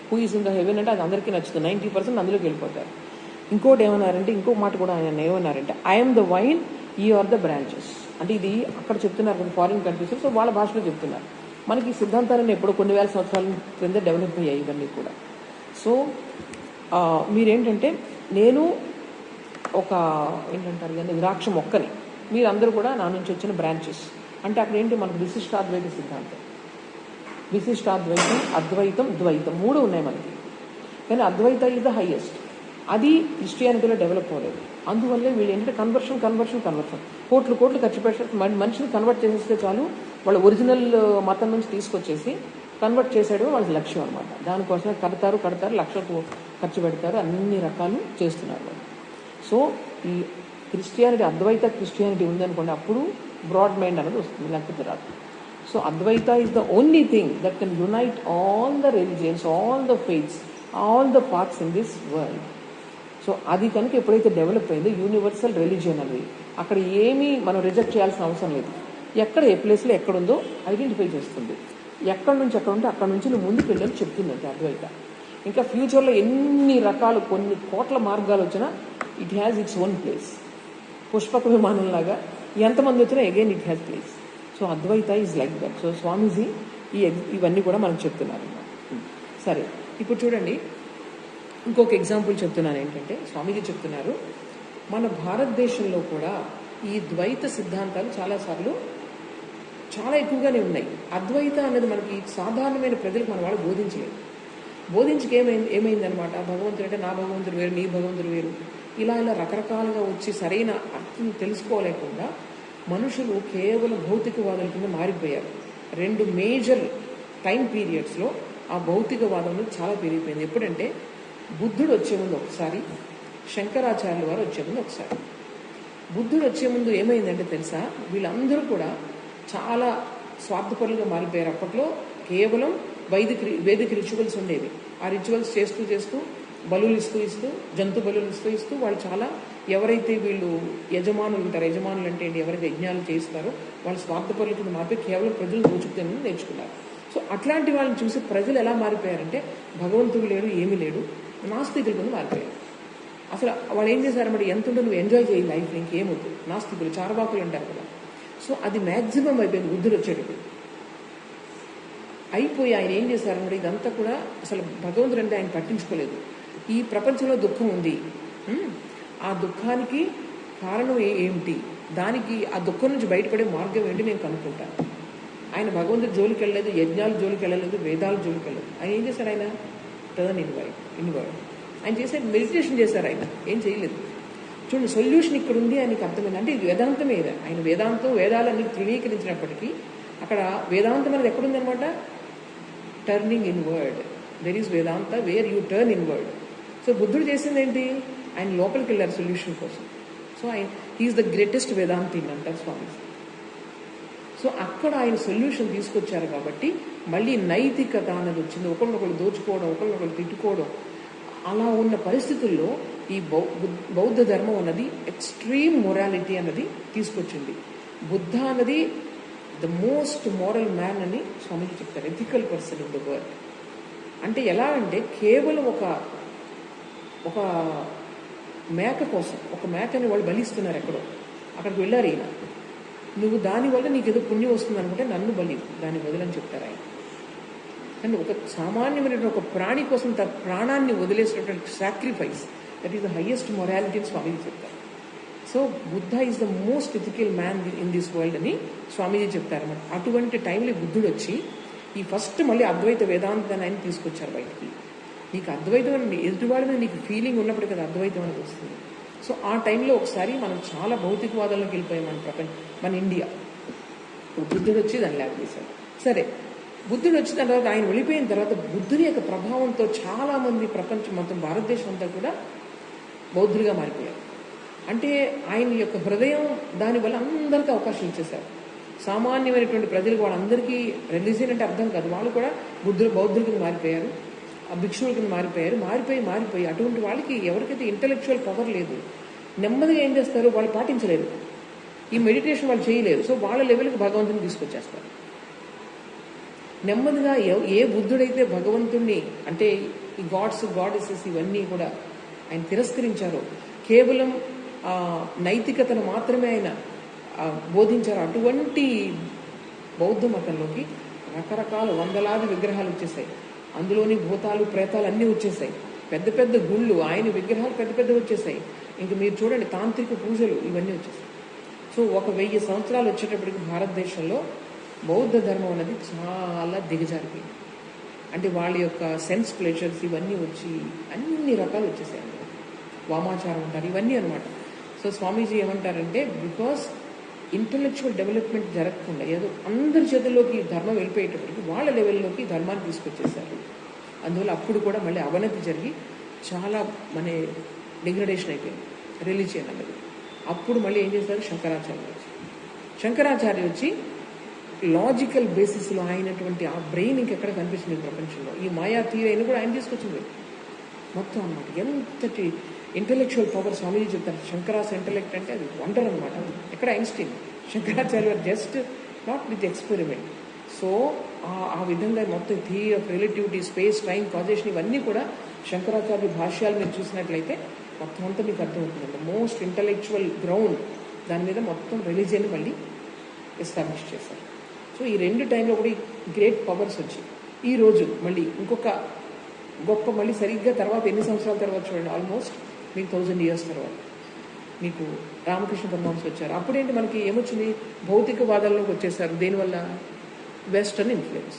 who is in the heaven అంటే అది అందరికీ నచ్చుతుంది. 90% అందులోకి వెళ్ళిపోతారు. ఇంకోటి ఏమన్నారంటే, ఇంకో మాట కూడా ఆయన ఏమన్నారంటే, I'm the vine, you are the branches. అంటే ఇది అక్కడ చెప్తున్నారు కొన్ని ఫారిన్ కంట్రీస్, సో వాళ్ళ భాషలో చెప్తున్నారు. మనకి సిద్ధాంతాలను ఎప్పుడో కొన్ని వేల సంవత్సరాల క్రింద డెవలప్ అయ్యాయి ఇవన్నీ కూడా. సో మీరేంటంటే, నేను ఒక ఏంటంటారు కానీ ద్రాక్ష మొక్కని, మీరందరూ కూడా నా నుంచి వచ్చిన బ్రాంచెస్. అంటే అక్కడ ఏంటి, మనకు విశిష్టాద్వైత సిద్ధాంతం, విశిష్టాద్వైతం, అద్వైతం, ద్వైతం 3 ఉన్నాయి మనకి. కానీ అద్వైత ఈజ్ ద హైయెస్ట్. అది క్రిస్టియానిటీలో డెవలప్ అవ్వలేదు. అందువల్లే వీళ్ళు ఏంటంటే కన్వర్షన్ కోట్లు ఖర్చు పెట్టారు. మనిషిని కన్వర్ట్ చేసేస్తే చాలు, వాళ్ళ ఒరిజినల్ మతం నుంచి తీసుకొచ్చేసి కన్వర్ట్ చేసేయడం వాళ్ళకి లక్ష్యం అనమాట. దానికోసమే కడతారు, లక్షలకు ఖర్చు పెడతారు, అన్ని రకాలు చేస్తున్నారు వాళ్ళు. సో ఈ క్రిస్టియానిటీ, అద్వైత క్రిస్టియానిటీ ఉందనుకోండి, అప్పుడు బ్రాడ్ మైండ్ అనేది వస్తుంది, లేకపోతే రాదు. So Advaita is the only thing that can unite all the religions, all the faiths, all the parts in this world. So అది కనుక ఎప్పుడైతే డెవలప్ అయిందో యూనివర్సల్ రిలీజియన్ అనేది, అక్కడ ఏమీ మనం రిజెక్ట్ చేయాల్సిన అవసరం లేదు. ఎక్కడ ఏ ప్లేస్లో ఎక్కడుందో ఐడెంటిఫై చేస్తుంది. ఎక్కడి నుంచి ఎక్కడ ఉంటే అక్కడ నుంచి నువ్వు ముందుకు వెళ్ళని చెప్తుందంటే అద్వైత. ఇంకా ఫ్యూచర్లో ఎన్ని రకాలు, కొన్ని కోట్ల మార్గాలు వచ్చినా it has its own place. పుష్పక విమానంలాగా ఎంతమంది వచ్చినా again it has place. So Advaita is like that. So Swamiji ఇవన్నీ కూడా మనకు చెప్తున్నారు. సరే, ఇప్పుడు చూడండి, ఇంకొక ఎగ్జాంపుల్ చెప్తున్నాను. ఏంటంటే స్వామీజీ చెప్తున్నారు, మన భారతదేశంలో కూడా ఈ ద్వైత సిద్ధాంతాలు చాలాసార్లు చాలా ఎక్కువగానే ఉన్నాయి. అద్వైత అనేది మనకి సాధారణమైన ప్రజలకు మన వాళ్ళు బోధించలేదు. బోధించక ఏమైందనమాట, భగవంతుడు అంటే నా భగవంతుడు వేరు, నీ భగవంతుడు వేరు, ఇలా రకరకాలుగా వచ్చి సరైన అర్థం తెలుసుకోలేకుండా మనుషులు కేవలం భౌతికవాదుల కింద మారిపోయారు. 2 మేజర్ టైం పీరియడ్స్లో ఆ భౌతికవాదం చాలా పెరిగిపోయింది. ఎప్పుడంటే బుద్ధుడు వచ్చే ముందు ఒకసారి, శంకరాచార్యుల వారు వచ్చే ముందు ఒకసారి. బుద్ధుడు వచ్చే ముందు ఏమైందంటే తెలుసా, వీళ్ళందరూ కూడా చాలా స్వార్థపరులుగా మారిపోయారు. అప్పట్లో కేవలం వేదిక రిచువల్స్ ఉండేవి. ఆ రిచువల్స్ చేస్తూ బలులు ఇస్తూ జంతు బలులు ఇస్తూ వాళ్ళు చాలా, ఎవరైతే వీళ్ళు యజమానులు ఉంటారో, యజమానులు అంటే ఎవరైతే యజ్ఞాలు చేస్తారో వాళ్ళు స్వార్థపరుల కింద మారిపోయి కేవలం ప్రజలు దోచుకుని నేర్చుకున్నారు. సో అట్లాంటి వాళ్ళని చూసి ప్రజలు ఎలా మారిపోయారంటే భగవంతుడు లేడు, ఏమీ లేడు, నాస్తికుల కింద మారిపోయారు. అసలు వాళ్ళు ఏం చేశారన్నమాట, ఎంత ఉంటే నువ్వు ఎంజాయ్ చేయి లైఫ్, ఇంకేమొద్దు, నాస్తికులు చార్వాకులు అంటారు కదా. సో అది మ్యాక్సిమం అయిపోయింది బుద్ధుడు వచ్చేటప్పుడు. అయిపోయి ఆయన ఏం చేశారన్నమాట, ఇదంతా కూడా అసలు భగవంతుడు అంటే ఆయన పట్టించుకోలేదు. ఈ ప్రపంచంలో దుఃఖం ఉంది, ఆ దుఃఖానికి కారణం ఏమిటి, దానికి ఆ దుఃఖం నుంచి బయటపడే మార్గం ఏంటి నేను కనుక్కుంటాను. ఆయన భగవంతుడి జోలికి వెళ్ళలేదు, యజ్ఞాల జోలికి వెళ్ళలేదు, వేదాల జోలికి వెళ్ళలేదు. ఆయన ఏం చేశారు, ఆయన టర్న్ ఇన్వర్డ్. ఆయన చేసే మెడిటేషన్ చేశారు, ఆయన ఏం చేయలేదు. చూడండి, సొల్యూషన్ ఇక్కడ ఉంది ఆయనకి అర్థమైంది. అంటే ఇది వేదాంతమే. ఆయన వేదాలన్నీ తృణీకరించినప్పటికీ అక్కడ వేదాంతం అనేది ఎక్కడుందనమాట, turning inward. There is Vedanta where you turn inward. So బుద్ధుడు చేసింది ఏంటి, ఆయన లోపలికి వెళ్ళారు సొల్యూషన్ కోసం. So he is the greatest Vedanti అంటారు స్వామి. సో అక్కడ ఆయన సొల్యూషన్ తీసుకొచ్చారు కాబట్టి మళ్ళీ నైతికత అనేది వచ్చింది. ఒకరినొకరు దోచుకోవడం, ఒకరినొకరు తిట్టుకోవడం, అలా ఉన్న పరిస్థితుల్లో ఈ బౌద్ధ ధర్మం అన్నది ఎక్స్ట్రీమ్ మొరాలిటీ అన్నది తీసుకొచ్చింది. బుద్ధ అన్నది ద మోస్ట్ మోరల్ మ్యాన్ అని స్వామిజీ చెప్తారు, ethical person in the world. అంటే ఎలా అంటే కేవలం ఒక మేక కోసం, ఒక మేకని వాళ్ళు బలిస్తున్నారు ఎక్కడో, అక్కడికి వెళ్ళారు ఈయన, నువ్వు దానివల్ల నీకు ఏదో పుణ్యం వస్తుంది అనుకుంటే నన్ను బలి, దాన్ని వదిలని చెప్తారు ఆయన. కానీ ఒక సామాన్యమైన ఒక ప్రాణి కోసం తన ప్రాణాన్ని వదిలేసినటువంటి sacrifice, that is the highest morality అని స్వామీజీ చెప్తారు. So Buddha is the most ethical man in this world అని స్వామీజీ చెప్తారన్నమాట. అటువంటి టైంలో బుద్ధుడు వచ్చి ఈ ఫస్ట్ మళ్ళీ అద్వైత వేదాంతాన్ని ఆయన తీసుకొచ్చారు బయటికి. నీకు అద్వైతం అని ఎదుటివాడి మీద నీకు ఫీలింగ్ ఉన్నప్పుడు కదా అద్వైతం అనేది వస్తుంది. సో ఆ టైంలో ఒకసారి మనం చాలా భౌతికవాదంలోకి వెళ్ళిపోయాం మన ఇండియా. బుద్ధుడు వచ్చి దాన్ని లేపేశాడు. సరే, బుద్ధుడు వచ్చిన తర్వాత ఆయన వెళ్ళిపోయిన తర్వాత బుద్ధుని యొక్క ప్రభావంతో చాలా మంది ప్రపంచం మొత్తం భారతదేశం అంతా కూడా బౌద్ధులుగా మారిపోయారు. అంటే ఆయన యొక్క హృదయం దానివల్ల అందరికీ అవకాశం ఇచ్చేశారు. సామాన్యమైనటువంటి ప్రజలకు వాళ్ళందరికీ రిలీజియన్ అంటే అర్థం కాదు, వాళ్ళు కూడా బౌద్ధుల కింద మారిపోయారు, ఆ భిక్షువుల కింద మారిపోయి అటువంటి వాళ్ళకి ఎవరికైతే ఇంటలెక్చువల్ పవర్ లేదు, నెమ్మదిగా ఏం చేస్తారు, వాళ్ళు పాటించలేరు, ఈ మెడిటేషన్ వాళ్ళు చేయలేరు. సో వాళ్ళ లెవెల్కి భగవంతుని తీసుకొచ్చేస్తారు. నెమ్మదిగా ఏ బుద్ధుడైతే భగవంతుణ్ణి అంటే ఈ గాడెసెస్ ఇవన్నీ కూడా ఆయన తిరస్కరించారో, కేవలం నైతికతను మాత్రమే ఆయన బోధించారు, అటువంటి బౌద్ధ మతంలోకి రకరకాల వందలాది విగ్రహాలు వచ్చేసాయి. అందులోని భూతాలు, ప్రేతాలు అన్నీ వచ్చేసాయి. పెద్ద పెద్ద గుళ్ళు, ఆయన విగ్రహాలు పెద్ద వచ్చేసాయి. ఇంక మీరు చూడండి, తాంత్రిక పూజలు ఇవన్నీ వచ్చేసాయి. సో 1000 సంవత్సరాలు వచ్చేటప్పటికి భారతదేశంలో బౌద్ధ ధర్మం అనేది చాలా దిగజారిపోయింది. అంటే వాళ్ళ యొక్క సెన్స్ ప్లెజర్స్ ఇవన్నీ వచ్చి అన్ని రకాలు వచ్చేసాయి. వామాచారం అంటారు, ఇవన్నీ అనమాట. సో స్వామీజీ ఏమంటారంటే, బికాస్ ఇంటలెక్చువల్ డెవలప్మెంట్ జరగకుండా ఏదో అందరి చేతుల్లోకి ధర్మం వెళ్ళిపోయేటప్పటికి వాళ్ళ లెవెల్లోకి ధర్మాన్ని తీసుకొచ్చేసారు. అందువల్ల అప్పుడు కూడా మళ్ళీ అవనతి జరిగి చాలా డిగ్రేడేషన్ అయిపోయింది రిలీజియన్ అన్నది. అప్పుడు మళ్ళీ ఏం చేశారు, శంకరాచార్య వచ్చి లాజికల్ బేసిస్లో అయినటువంటి ఆ బ్రెయిన్ ఇంకెక్కడ కనిపిస్తుంది ప్రపంచంలో. ఈ మాయా థియరీని కూడా ఆయన తీసుకొచ్చింది మొత్తం అనమాట. ఎంతటి ఇంటలెక్చువల్ పవర్ స్వామీజీ చెప్తారు. శంకరాస్ ఇంటలెక్ట్ అంటే అది వండర్ అనమాట. ఎక్కడ Einstein, Shankaracharya just not with experiment. So ఆ విధంగా మొత్తం theory of relativity, space, time, causation ఇవన్నీ కూడా శంకరాచార్య భాష్యాలు మీరు చూసినట్లయితే మొత్తం అంతా మీకు అర్థమవుతుందండి. మోస్ట్ ఇంటలెక్చువల్ గ్రౌండ్ దాని మీద మొత్తం రిలీజియన్ మళ్ళీ ఎస్టాబ్లిష్ చేశారు. సో ఈ 2 టైంలో కూడా గ్రేట్ పవర్స్ వచ్చి ఈరోజు మళ్ళీ ఇంకొక గొప్ప మళ్ళీ సరిగ్గా తర్వాత ఎన్ని సంవత్సరాల తర్వాత చూడండి, ఆల్మోస్ట్ మీకు 1000 years తర్వాత మీకు రామకృష్ణ పరమహంస వచ్చారు. అప్పుడేంటి మనకి ఏమొచ్చింది, భౌతికవాదంలోకి వచ్చేసారు. దేనివల్ల? Western influence.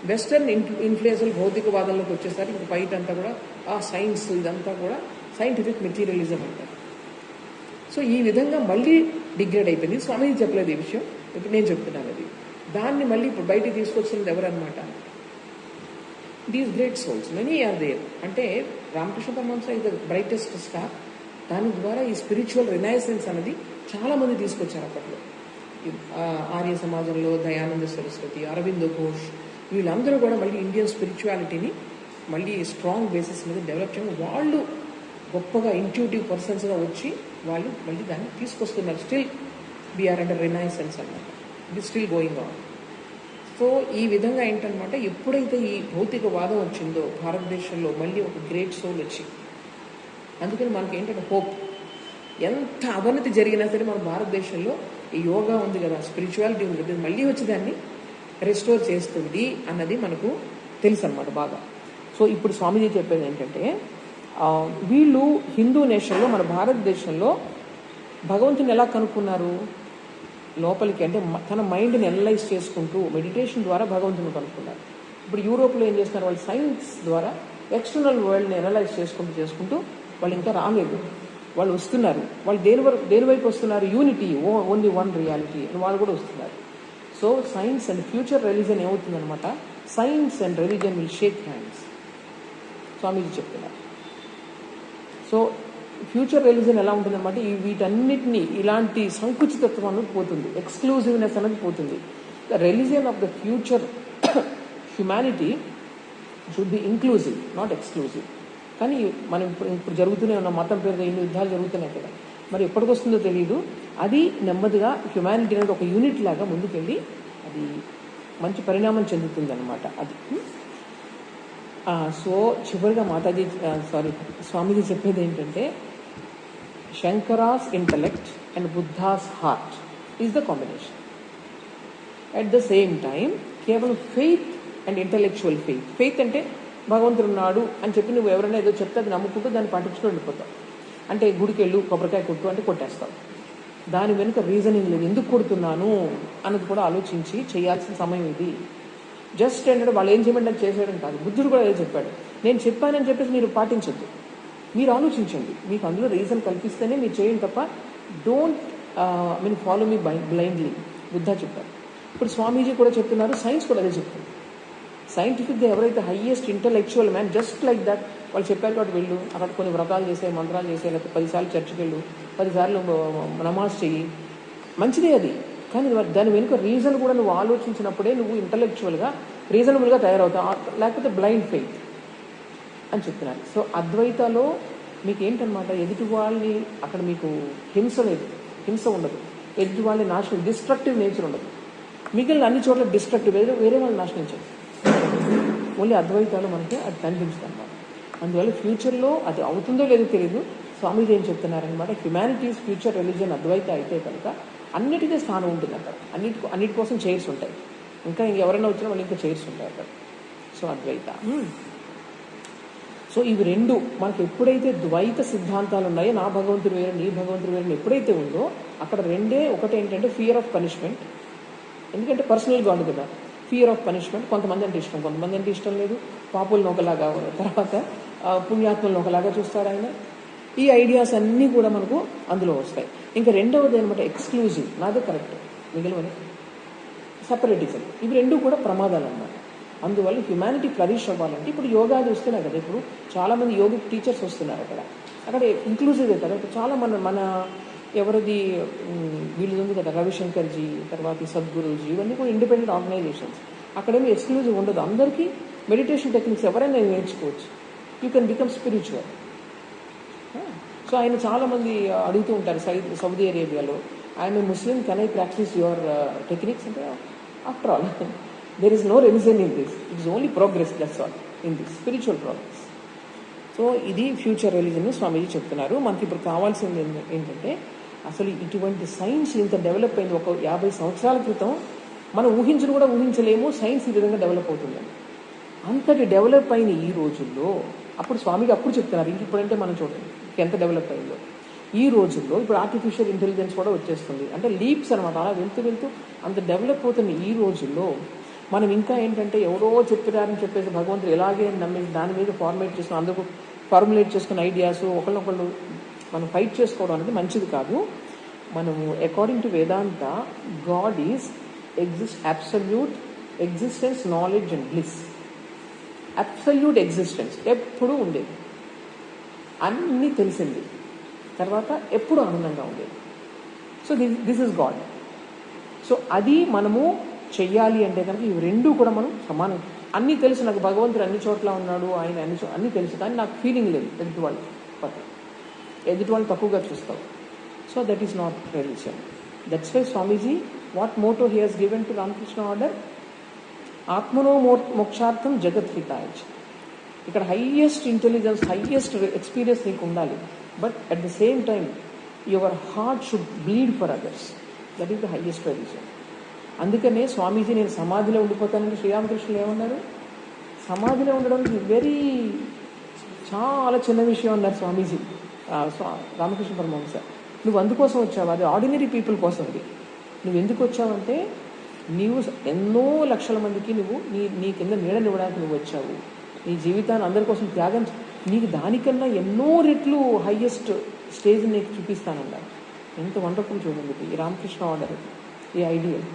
వెస్టర్న్ ఇన్ఫ్లుయెన్స్లు భౌతికవాదంలోకి వచ్చేసరికి ఇంక బయట అంతా కూడా ఆ సైన్స్ ఇదంతా కూడా సైంటిఫిక్ మెటీరియలిజం అంటారు. సో ఈ విధంగా మళ్ళీ డిగ్రేడ్ అయిపోయింది. స్వామీజీ చెప్పలేదు ఈ విషయం, ఇప్పుడు నేను చెప్తున్నాను అది. దాన్ని మళ్ళీ ఇప్పుడు బయటికి తీసుకొచ్చినది ఎవరన్నమాట? These great souls, many are there. అంటే Ramakrishna Paramahamsa is the brightest star. దాని ద్వారా ఈ స్పిరిచువల్ రినైసెన్స్ అనేది చాలామంది తీసుకొచ్చారు అప్పట్లో. ఆర్య సమాజంలో దయానంద సరస్వతి, అరవిందో ఘోష్, వీళ్ళందరూ కూడా మళ్ళీ ఇండియన్ స్పిరిచువాలిటీని మళ్ళీ స్ట్రాంగ్ బేసిస్ మీద డెవలప్ చేయడం, వాళ్ళు గొప్పగా ఇంట్యూటివ్ పర్సన్స్గా వచ్చి వాళ్ళు మళ్ళీ దాన్ని తీసుకొస్తున్నారు. స్టిల్ వీఆర్ అండర్ రినైసెన్స్ అన్నమాట. ఇది స్టిల్ గోయింగ్ ఆన్. సో ఈ విధంగా ఏంటనమాట, ఎప్పుడైతే ఈ భౌతికవాదం వచ్చిందో భారతదేశంలో మళ్ళీ ఒక గ్రేట్ సోల్ వచ్చి, అందుకని మనకి ఏంటంటే హోప్. ఎంత అవనతి జరిగినా సరే మన భారతదేశంలో ఈ యోగా ఉంది కదా, స్పిరిచువాలిటీ ఉంది కదా, మళ్ళీ వచ్చి దాన్ని రెస్టోర్ చేస్తుంది అన్నది మనకు తెలుసు అన్నమాట బాగా. సో ఇప్పుడు స్వామీజీ చెప్పేది ఏంటంటే, వీళ్ళు హిందూ నేషన్లో, మన భారతదేశంలో భగవంతుని ఎలా కనుక్కున్నారు? లోపలికి, అంటే తన మైండ్ని అనలైజ్ చేసుకుంటూ మెడిటేషన్ ద్వారా భగవంతుని కనుక్కున్నారు. ఇప్పుడు యూరోప్లో ఏం చేస్తున్నారు, వాళ్ళు సైన్స్ ద్వారా ఎక్స్టర్నల్ వరల్డ్ని అనలైజ్ చేసుకుంటూ వాళ్ళు ఇంకా రాలేదు, వాళ్ళు వస్తున్నారు. వాళ్ళు దేని వైపు వస్తున్నారు? యూనిటీ, ఓన్లీ వన్ రియాలిటీ అని వాళ్ళు కూడా వస్తున్నారు. So science and future religion ఏమవుతుందనమాట, science and religion will shake hands, Swamiji చెప్తున్నారు. సో ఫ్యూచర్ రిలీజన్ ఎలా ఉంటుందన్నమాట, వీటన్నిటినీ ఇలాంటి సంకుచితత్వం అనేది పోతుంది, ఎక్స్క్లూజివ్నెస్ అనేది పోతుంది. The religion of the future humanity should be inclusive, not exclusive. కానీ మనం ఇప్పుడు జరుగుతూనే ఉన్న మతం పేరుగా ఇన్ని యుద్ధాలు జరుగుతున్నాయి కదా, మరి ఎప్పటికొస్తుందో తెలియదు. అది నెమ్మదిగా హ్యుమానిటీ అనేది ఒక యూనిట్ లాగా ముందుకెళ్ళి అది మంచి పరిణామం చెందుతుంది అనమాట అది. సో చివరిగా స్వామీజీ చెప్పేది ఏంటంటే, Shankara's intellect and Buddha's heart is the combination. At the same time కేవలం ఫెయిత్ అండ్ ఇంటలెక్చువల్ ఫెయిత్ అంటే భగవంతుడు ఉన్నాడు అని చెప్పి నువ్వు ఎవరైనా ఏదో చెప్తే అది నమ్ముకుంటూ దాన్ని పాటించుకుని వెళ్ళిపోతావు. అంటే గుడికి వెళ్ళు, కొబ్బరికాయ కొట్టు అంటే కొట్టేస్తావు. దాని వెనుక రీజనింగ్ లేదు, ఎందుకు కొడుతున్నాను అన్నది కూడా ఆలోచించి చేయాల్సిన సమయం ఇది. జస్ట్ ఏంటంటే వాళ్ళు ఏం చేయమంటే అది చేసేయడం కాదు. బుద్ధుడు కూడా అదే చెప్పాడు, నేను చెప్పానని చెప్పేసి మీరు పాటించద్దు, మీరు ఆలోచించండి, మీకు అందులో రీజన్ కల్పిస్తేనే మీరు చేయండి తప్ప don't follow me blindly. Buddha చెప్పారు. ఇప్పుడు స్వామీజీ కూడా చెప్తున్నారు, సైన్స్ కూడా అదే చెప్తుంది. సైంటిఫిక్గా ఎవరైతే highest intellectual man, just like that వాళ్ళు చెప్పారు కాబట్టి వెళ్ళు, అక్కడ కొన్ని వ్రతాలు చేసే, మంత్రాలు చేసే, లేకపోతే 10 సార్లు చర్చికి వెళ్ళు, 10 సార్లు నమాజ్ చెయ్యి, మంచిదే అది. కానీ దాని వెనుక రీజన్ కూడా నువ్వు ఆలోచించినప్పుడే నువ్వు ఇంటలెక్చువల్గా రీజనబుల్గా తయారవుతావు, లేకపోతే బ్లైండ్ ఫెయిత్ అని చెప్తున్నారు. సో అద్వైతాలో మీకు ఏంటనమాట, ఎదుటి వాళ్ళని అక్కడ మీకు హింస లేదు, హింస ఉండదు, ఎదుటి వాళ్ళని నాశనం, డిస్ట్రక్టివ్ నేచర్ ఉండదు. మిగిలిన అన్ని చోట్ల డిస్ట్రక్టివ్, వేరే వాళ్ళని నాశనం చేయదు. ఓన్లీ అద్వైతాలు మనకి అది కనిపించదు అన్నమాట. అందువల్ల ఫ్యూచర్లో అది అవుతుందో లేదో తెలియదు. స్వామీజీ ఏం చెప్తున్నారనమాట, హ్యుమానిటీస్ ఫ్యూచర్ రిలీజియన్ అద్వైత అయితే కనుక అన్నిటికీ స్థానం ఉంటుంది అక్కడ, అన్నిటి కోసం చైర్స్ ఉంటాయి, ఇంకా ఎవరైనా వచ్చినా వాళ్ళు ఇంకా చైర్స్ ఉంటాయి అక్కడ. సో అద్వైత. సో ఇవి రెండు మనకు ఎప్పుడైతే ద్వైత సిద్ధాంతాలు ఉన్నాయో, నా భగవంతుడు వేరు నీ భగవంతుడు వేరు ఎప్పుడైతే ఉందో అక్కడ రెండే. ఒకటి ఏంటంటే ఫియర్ ఆఫ్ పనిష్మెంట్, ఎందుకంటే పర్సనల్గా ఉంది కదా, ఫియర్ ఆఫ్ పనిష్మెంట్. కొంతమంది అంటే ఇష్టం, కొంతమంది అంటే ఇష్టం లేదు. పాపులను ఒకలాగా, తర్వాత పుణ్యాత్మలను ఒకలాగా చూస్తాడు ఆయన. ఈ ఐడియాస్ అన్నీ కూడా మనకు అందులో వస్తాయి. ఇంకా రెండవది అనమాట ఎక్స్క్లూజివ్, నాదే కరెక్ట్, మిగిలిన సపరేటిజం. ఇవి రెండు కూడా ప్రమాదాలు అన్నమాట. అందువల్ల హ్యుమానిటీ ఫ్లరిష్ అవ్వాలంటే ఇప్పుడు యోగాది వస్తున్నాయి కదా, ఇప్పుడు చాలామంది యోగిక్ టీచర్స్ వస్తున్నారు అక్కడ ఇంక్లూజివ్ కదా. ఇప్పుడు చాలా మన ఎవరిది వీళ్ళు ఉంది కదా, రవిశంకర్జీ, తర్వాత సద్గురూజీ, ఇవన్నీ కూడా ఇండిపెండెంట్ ఆర్గనైజేషన్స్. అక్కడేమీ ఎక్స్క్లూజివ్ ఉండదు, అందరికీ మెడిటేషన్ టెక్నిక్స్ ఎవరైనా నేర్చుకోవచ్చు. You can become spiritual. So ఆయన చాలామంది అడుగుతూ ఉంటారు సౌదీ అరేబియాలో, I'm a Muslim, can I practice your techniques అంటే, after all there is no religion in this, it is only progress, that's all in this spiritual progress. So ఇది future religion స్వామీజీ చెప్తున్నారు. మనకి ఇప్పుడు కావాల్సింది ఏంటంటే, అసలు ఇటువంటి సైన్స్ ఇంత డెవలప్ అయింది. ఒక 50 సంవత్సరాల క్రితం మనం ఊహించను కూడా ఊహించలేము సైన్స్ ఈ విధంగా డెవలప్ అవుతుందని. అంతటి డెవలప్ అయిన ఈ రోజుల్లో అప్పుడు స్వామికి అప్పుడు చెప్తున్నారు, ఇప్పుడంటే మనం చూడండి ఎంత డెవలప్ అయిందో. ఈ రోజుల్లో ఇప్పుడు ఆర్టిఫిషియల్ ఇంటెలిజెన్స్ కూడా వచ్చేస్తుంది, అంటే లీప్స్ అనమాట. అలా వెళ్తూ వెళ్తూ అంత డెవలప్ అవుతున్న ఈ రోజుల్లో మనం ఇంకా ఏంటంటే ఎవరో చెప్పారని చెప్పేసి భగవంతుడు ఎలాగే నమ్మేసి దాని మీద ఫార్ములేట్ చేసుకున్న ఐడియాస్ ఒకళ్ళొకళ్ళు మనం ఫైట్ చేసుకోవడం అనేది మంచిది కాదు. మనము according to Vedanta God is absolute existence, knowledge and bliss. Absolute existence ఎప్పుడూ ఉండేది, అన్నీ తెలిసింది, తర్వాత ఎప్పుడు ఆనందంగా ఉండేది. So this is God. So అది మనము చెయ్యాలి అంటే కనుక ఇవి రెండూ కూడా మనం సమానం. అన్నీ తెలుసు నాకు, భగవంతుడు అన్ని చోట్ల ఉన్నాడు, ఆయన అన్నీ తెలుసు, కానీ నాకు ఫీలింగ్ లేదు ఎదుటి వాళ్ళు పట్ల, ఎదుటి వాళ్ళు తక్కువగా చూస్తావు. So that is not religion. That's why Swamiji what motto he has given to Ramakrishna order, ఆత్మనో మోక్షార్థం జగత్ హితాయ. ఇక్కడ హైయెస్ట్ ఇంటెలిజెన్స్, హైయెస్ట్ ఎక్స్పీరియన్స్ నీకు ఉండాలి, but at the same time your heart should bleed for others. That is the highest religion. అందుకనే స్వామీజీ నేను సమాధిలో ఉండిపోతానంటే శ్రీరామకృష్ణులు ఏమన్నారు, సమాధిలో ఉండడం చాలా చిన్న విషయం అన్నారు స్వామీజీ. రామకృష్ణ పరమహంస, నువ్వు అందుకోసం వచ్చావు, అది ఆర్డినరీ పీపుల్ కోసం. అది నువ్వు ఎందుకు వచ్చావంటే నీవు ఎన్నో లక్షల మందికి నీ కింద నీడనివ్వడానికి నువ్వు వచ్చావు. నీ జీవితాన్ని అందరి కోసం త్యాగం, నీకు దానికన్నా ఎన్నో రెట్లు హైయెస్ట్ స్టేజ్ నీకు చూపిస్తానన్నారు. ఎంత వండర్ఫుల్ చూడండి ఈ రామకృష్ణ ఆర్డర్, ఈ ఐడియల్.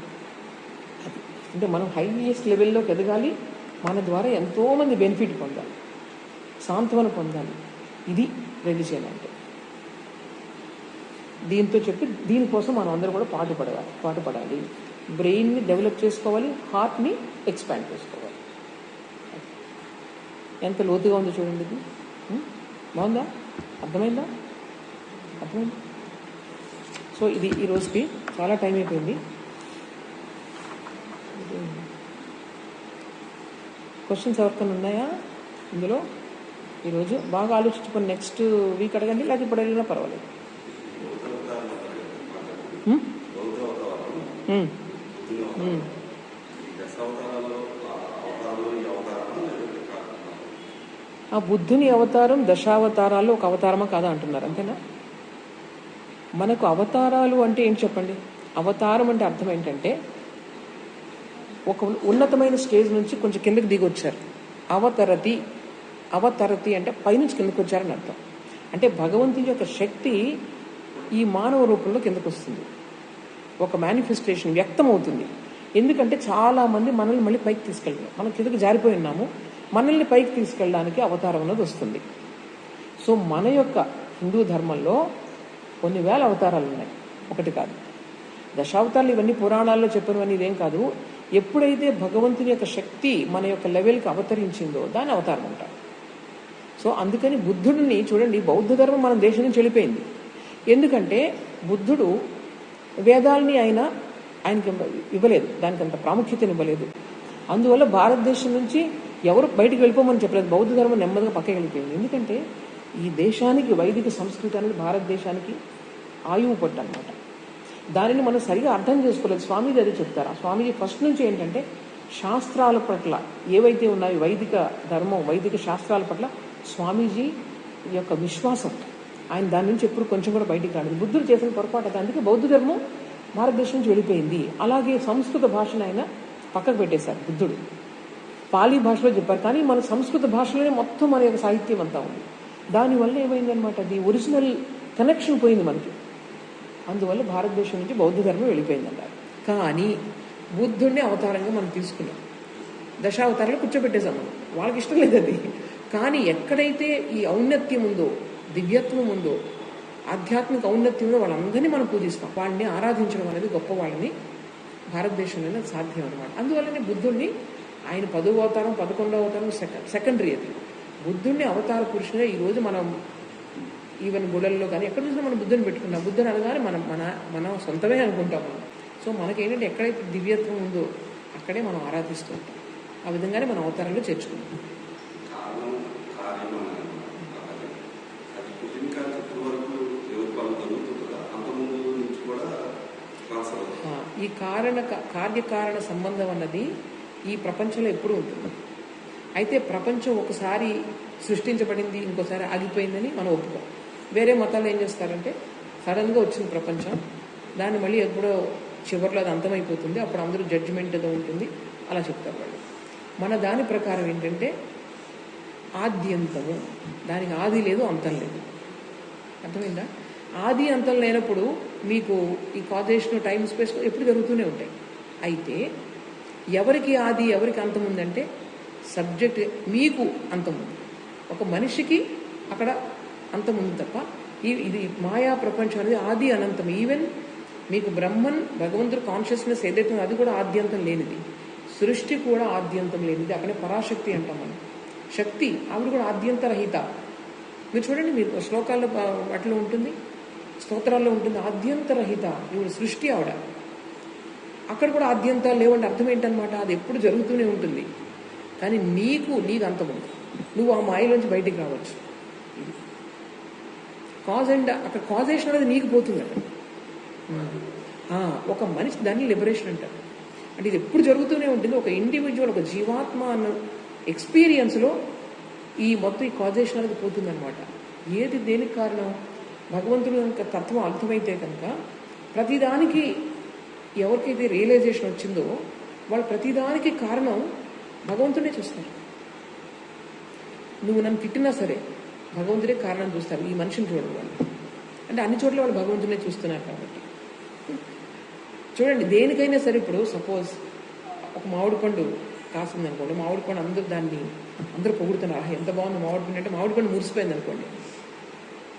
అది అంటే మనం హైయెస్ట్ లెవెల్లోకి ఎదగాలి, మన ద్వారా ఎంతోమంది బెనిఫిట్ పొందాలి, సాంత్వన పొందాలి. ఇది రిలీజియన్ అంటే. దీంతో చెప్పి దీనికోసం మనం అందరూ కూడా పాటుపడాలి. బ్రెయిన్ని డెవలప్ చేసుకోవాలి, హార్ట్ని ఎక్స్పాండ్ చేసుకోవాలి. ఎంత లోతుగా ఉందో చూడండి ఇది. బాగుందా? అర్థమైందా? సో ఇది ఈ రోజుకి చాలా టైం అయిపోయింది. క్వశ్చన్స్ ఎవరికైనా ఉన్నాయా ఇందులో? ఈరోజు బాగా ఆలోచించుకొని నెక్స్ట్ వీక్ అడగండి, లేకపోతే ఇప్పుడు వెళ్ళినా పర్వాలేదు. ఆ బుద్ధుని అవతారం దశావతారాల్లో ఒక అవతారమా కాదా అంటున్నారు, అంతేనా? మనకు అవతారాలు అంటే ఏంటి చెప్పండి? అవతారం అంటే అర్థం ఏంటంటే ఒక ఉన్నతమైన స్టేజ్ నుంచి కొంచెం కిందకి దిగి వచ్చారు. అవతరతి అంటే పైనుంచి కిందకి వచ్చారని అర్థం. అంటే భగవంతుని యొక్క శక్తి ఈ మానవ రూపంలో కిందకు వస్తుంది, ఒక మేనిఫెస్టేషన్ వ్యక్తం అవుతుంది. ఎందుకంటే చాలామంది మనల్ని మళ్ళీ పైకి తీసుకెళ్ళారు, మనం కిందకి జారిపోయి ఉన్నాము, మనల్ని పైకి తీసుకెళ్ళడానికి అవతారం అనేది వస్తుంది. సో మన యొక్క హిందూ ధర్మంలో కొన్ని వేల అవతారాలు ఉన్నాయి, ఒకటి కాదు. దశావతారాలు ఇవన్నీ పురాణాల్లో చెప్పినవన్నీ ఇదేం కాదు. ఎప్పుడైతే భగవంతుని యొక్క శక్తి మన యొక్క లెవెల్కి అవతరించిందో దాన్ని అవతారం అంటారు. సో అందుకని బుద్ధుడిని చూడండి, బౌద్ధ ధర్మం మన దేశం నుంచి వెళ్ళిపోయింది. ఎందుకంటే బుద్ధుడు వేదాలని ఆయనకి ఇవ్వలేదు, దానికి అంత ప్రాముఖ్యతను ఇవ్వలేదు. అందువల్ల భారతదేశం నుంచి ఎవరు బయటికి వెళ్ళిపోమని చెప్పలేదు, బౌద్ధ ధర్మం నెమ్మదిగా పక్కకి వెళ్ళిపోయింది. ఎందుకంటే ఈ దేశానికి వైదిక సంస్కృతి అనేది భారతదేశానికి ఆయువు పట్టు అనమాట. దానిని మనం సరిగా అర్థం చేసుకోలేదు. స్వామీజీ అదే చెప్తారు. ఆ స్వామీజీ ఫస్ట్ నుంచి ఏంటంటే శాస్త్రాల పట్ల ఏవైతే ఉన్నాయో వైదిక ధర్మం, వైదిక శాస్త్రాల పట్ల స్వామీజీ యొక్క విశ్వాసం, ఆయన దాని నుంచి ఎప్పుడు కొంచెం కూడా బయటికి రాలేదు. బుద్ధుడు చేసిన పొరపాటు అది. అందుకే బౌద్ధ ధర్మం భారతదేశం నుంచి వెళ్ళిపోయింది. అలాగే సంస్కృత భాషను ఆయన పక్కకు పెట్టేశారు బుద్ధుడు. పాలీ భాషలో చెప్పారు, కానీ మన సంస్కృత భాషలోనే మొత్తం మన యొక్క సాహిత్యం అంతా ఉంది. దానివల్ల ఏమైందనమాట, అది ఒరిజినల్ కనెక్షన్ పోయింది మనకి. అందువల్ల భారతదేశం నుంచి బౌద్ధ ధర్మం వెళ్ళిపోయిందన్నారు. కానీ బుద్ధుడిని అవతారంగా మనం తీసుకున్నాం, దశావతారాలు కూర్చోబెట్టేశాం మనం. వాళ్ళకి ఇష్టం లేదు అది. కానీ ఎక్కడైతే ఈ ఔన్నత్యం ఉందో, దివ్యత్వం ఉందో, ఆధ్యాత్మిక ఔన్నత్యం ఉందో వాళ్ళందరినీ మనం పూజిస్తాం. వాళ్ళని ఆరాధించడం అనేది గొప్ప వాళ్ళని భారతదేశంలో సాధ్యం అనమాట. అందువల్లనే బుద్ధుడిని ఆయన 10వ అవతారం 11వ అవతారం సెకండరీ. అది బుద్ధుడిని అవతార పురుషునిగా ఈరోజు మనం ఈవెన్ గుళ్ళల్లో కానీ ఎక్కడ చూసినా మనం బుద్ధుని పెట్టుకున్నాం. బుద్ధుని అనగానే మనం సొంతమే అనుకుంటాం మనం. సో మనకేంటంటే ఎక్కడైతే దివ్యత్వం ఉందో అక్కడే మనం ఆరాధిస్తూ ఉంటాం. ఆ విధంగానే మనం అవతారంలో చేర్చుకుంటాం. ఈ కార్యకారణ సంబంధం అన్నది ఈ ప్రపంచంలో ఎప్పుడూ ఉంటుంది. అయితే ప్రపంచం ఒకసారి సృష్టించబడింది, ఇంకోసారి ఆగిపోయిందని మనం ఒప్పుకోం. వేరే మతాలు ఏం చేస్తారంటే సడన్గా వచ్చిన ప్రపంచం, దాన్ని మళ్ళీ ఎప్పుడో చివరిలో అది అంతమైపోతుంది, అప్పుడు అందరూ జడ్జిమెంట్ ఏదో ఉంటుంది, అలా చెప్తారు వాళ్ళు. మన దాని ప్రకారం ఏంటంటే ఆద్యంతము, దానికి ఆది లేదు అంతం లేదు. అర్థమైందా? ఆది అంతం లేనప్పుడు మీకు ఈ కాజేషన్ టైం స్పేస్ ఎప్పుడు జరుగుతూనే ఉంటాయి. అయితే ఎవరికి ఆది ఎవరికి అంతం ఉందంటే సబ్జెక్ట్ మీకు అంతం ఉంది, ఒక మనిషికి అక్కడ అంతం ఉంది తప్ప ఇది మాయా ప్రపంచం అనేది ఆది అనంతం. ఈవెన్ మీకు బ్రహ్మన్ భగవంతుడు కాన్షియస్నెస్ ఏదైతే ఉందో అది కూడా ఆద్యంతం లేనిది, సృష్టి కూడా ఆద్యంతం లేనిది. అక్కడే పరాశక్తి అంటాం మనం. శక్తి ఆవిడ కూడా ఆద్యంత రహిత. మీరు చూడండి, మీరు శ్లోకాల్లో వాటిలో ఉంటుంది, స్తోత్రాల్లో ఉంటుంది, ఆద్యంత రహిత ఈవిడ సృష్టి ఆవిడ. అక్కడ కూడా ఆద్యంతాలు లేవంటే అర్థం ఏంటనమాట, అది ఎప్పుడు జరుగుతూనే ఉంటుంది. కానీ నీకు అంతం ఉంది, నువ్వు ఆ మాయలోంచి బయటికి రావచ్చు. ఇది కాజ్ అండ్ అక్కడ కాజేషన్ అనేది నీకు పోతుంది అక్కడ. ఒక మనిషి దాన్ని లిబరేషన్ అంటారు. అంటే ఇది ఎప్పుడు జరుగుతూనే ఉంటుంది. ఒక ఇండివిజువల్, ఒక జీవాత్మ అన్న ఎక్స్పీరియన్స్లో ఈ మొత్తం ఈ కాజేషన్ అనేది పోతుందన్నమాట. ఏది దేనికి కారణం? భగవంతుడు కనుక తత్వం అర్థమైతే కనుక ప్రతిదానికి ఎవరికైతే రియలైజేషన్ వచ్చిందో వాళ్ళు ప్రతిదానికి కారణం భగవంతుడే చూస్తారు. నువ్వు నన్ను తిట్టినా సరే భగవంతుడే కారణం చూస్తారు, ఈ మనిషిని చూడరు వాళ్ళు. అంటే అన్ని చోట్ల వాళ్ళు భగవంతుడే చూస్తున్నారు కాబట్టి. చూడండి, దేనికైనా సరే ఇప్పుడు సపోజ్ ఒక మామిడి పండు కాసింది అనుకోండి, మామిడి పండు అందరూ పొగుడుతున్నారు, ఎంత బాగుంది మామిడి పండు అంటే, మామిడి పండు మురిసిపోయింది అనుకోండి.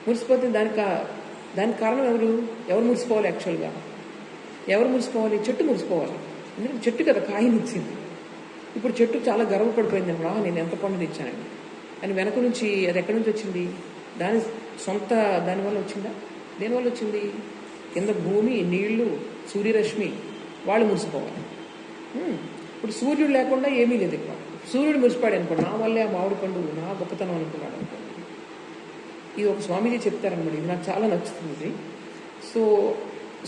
మురిసిపోతే దానికి కారణం ఎవరు మురిసిపోవాలి? యాక్చువల్గా ఎవరు మురిసిపోవాలి? చెట్టు మురిసిపోవాలి. ఎందుకంటే చెట్టు కదా కాయనిచ్చింది. ఇప్పుడు చెట్టు చాలా గర్వపడిపోయింది అన్నమాట, నేను ఎంత పండుని ఇచ్చానండి అని. వెనక నుంచి అది ఎక్కడి నుంచి వచ్చింది? దానివల్ల వచ్చిందా? దేనివల్ల వచ్చింది? కింద భూమి, నీళ్లు, సూర్యరశ్మి, వాళ్ళు మురిసిపోవాలి. ఇప్పుడు సూర్యుడు లేకుండా ఏమీ లేదు ఇక్కడ. సూర్యుడు మురిసిపోయాడు అనుకోండి, నా వల్లే ఆ మామిడి పండు నా గొప్పతనం అనుకున్నాడు అనుకోండి. ఇది ఒక స్వామీజీ చెప్తారనమాట, ఇది నాకు చాలా నచ్చుతుంది. సో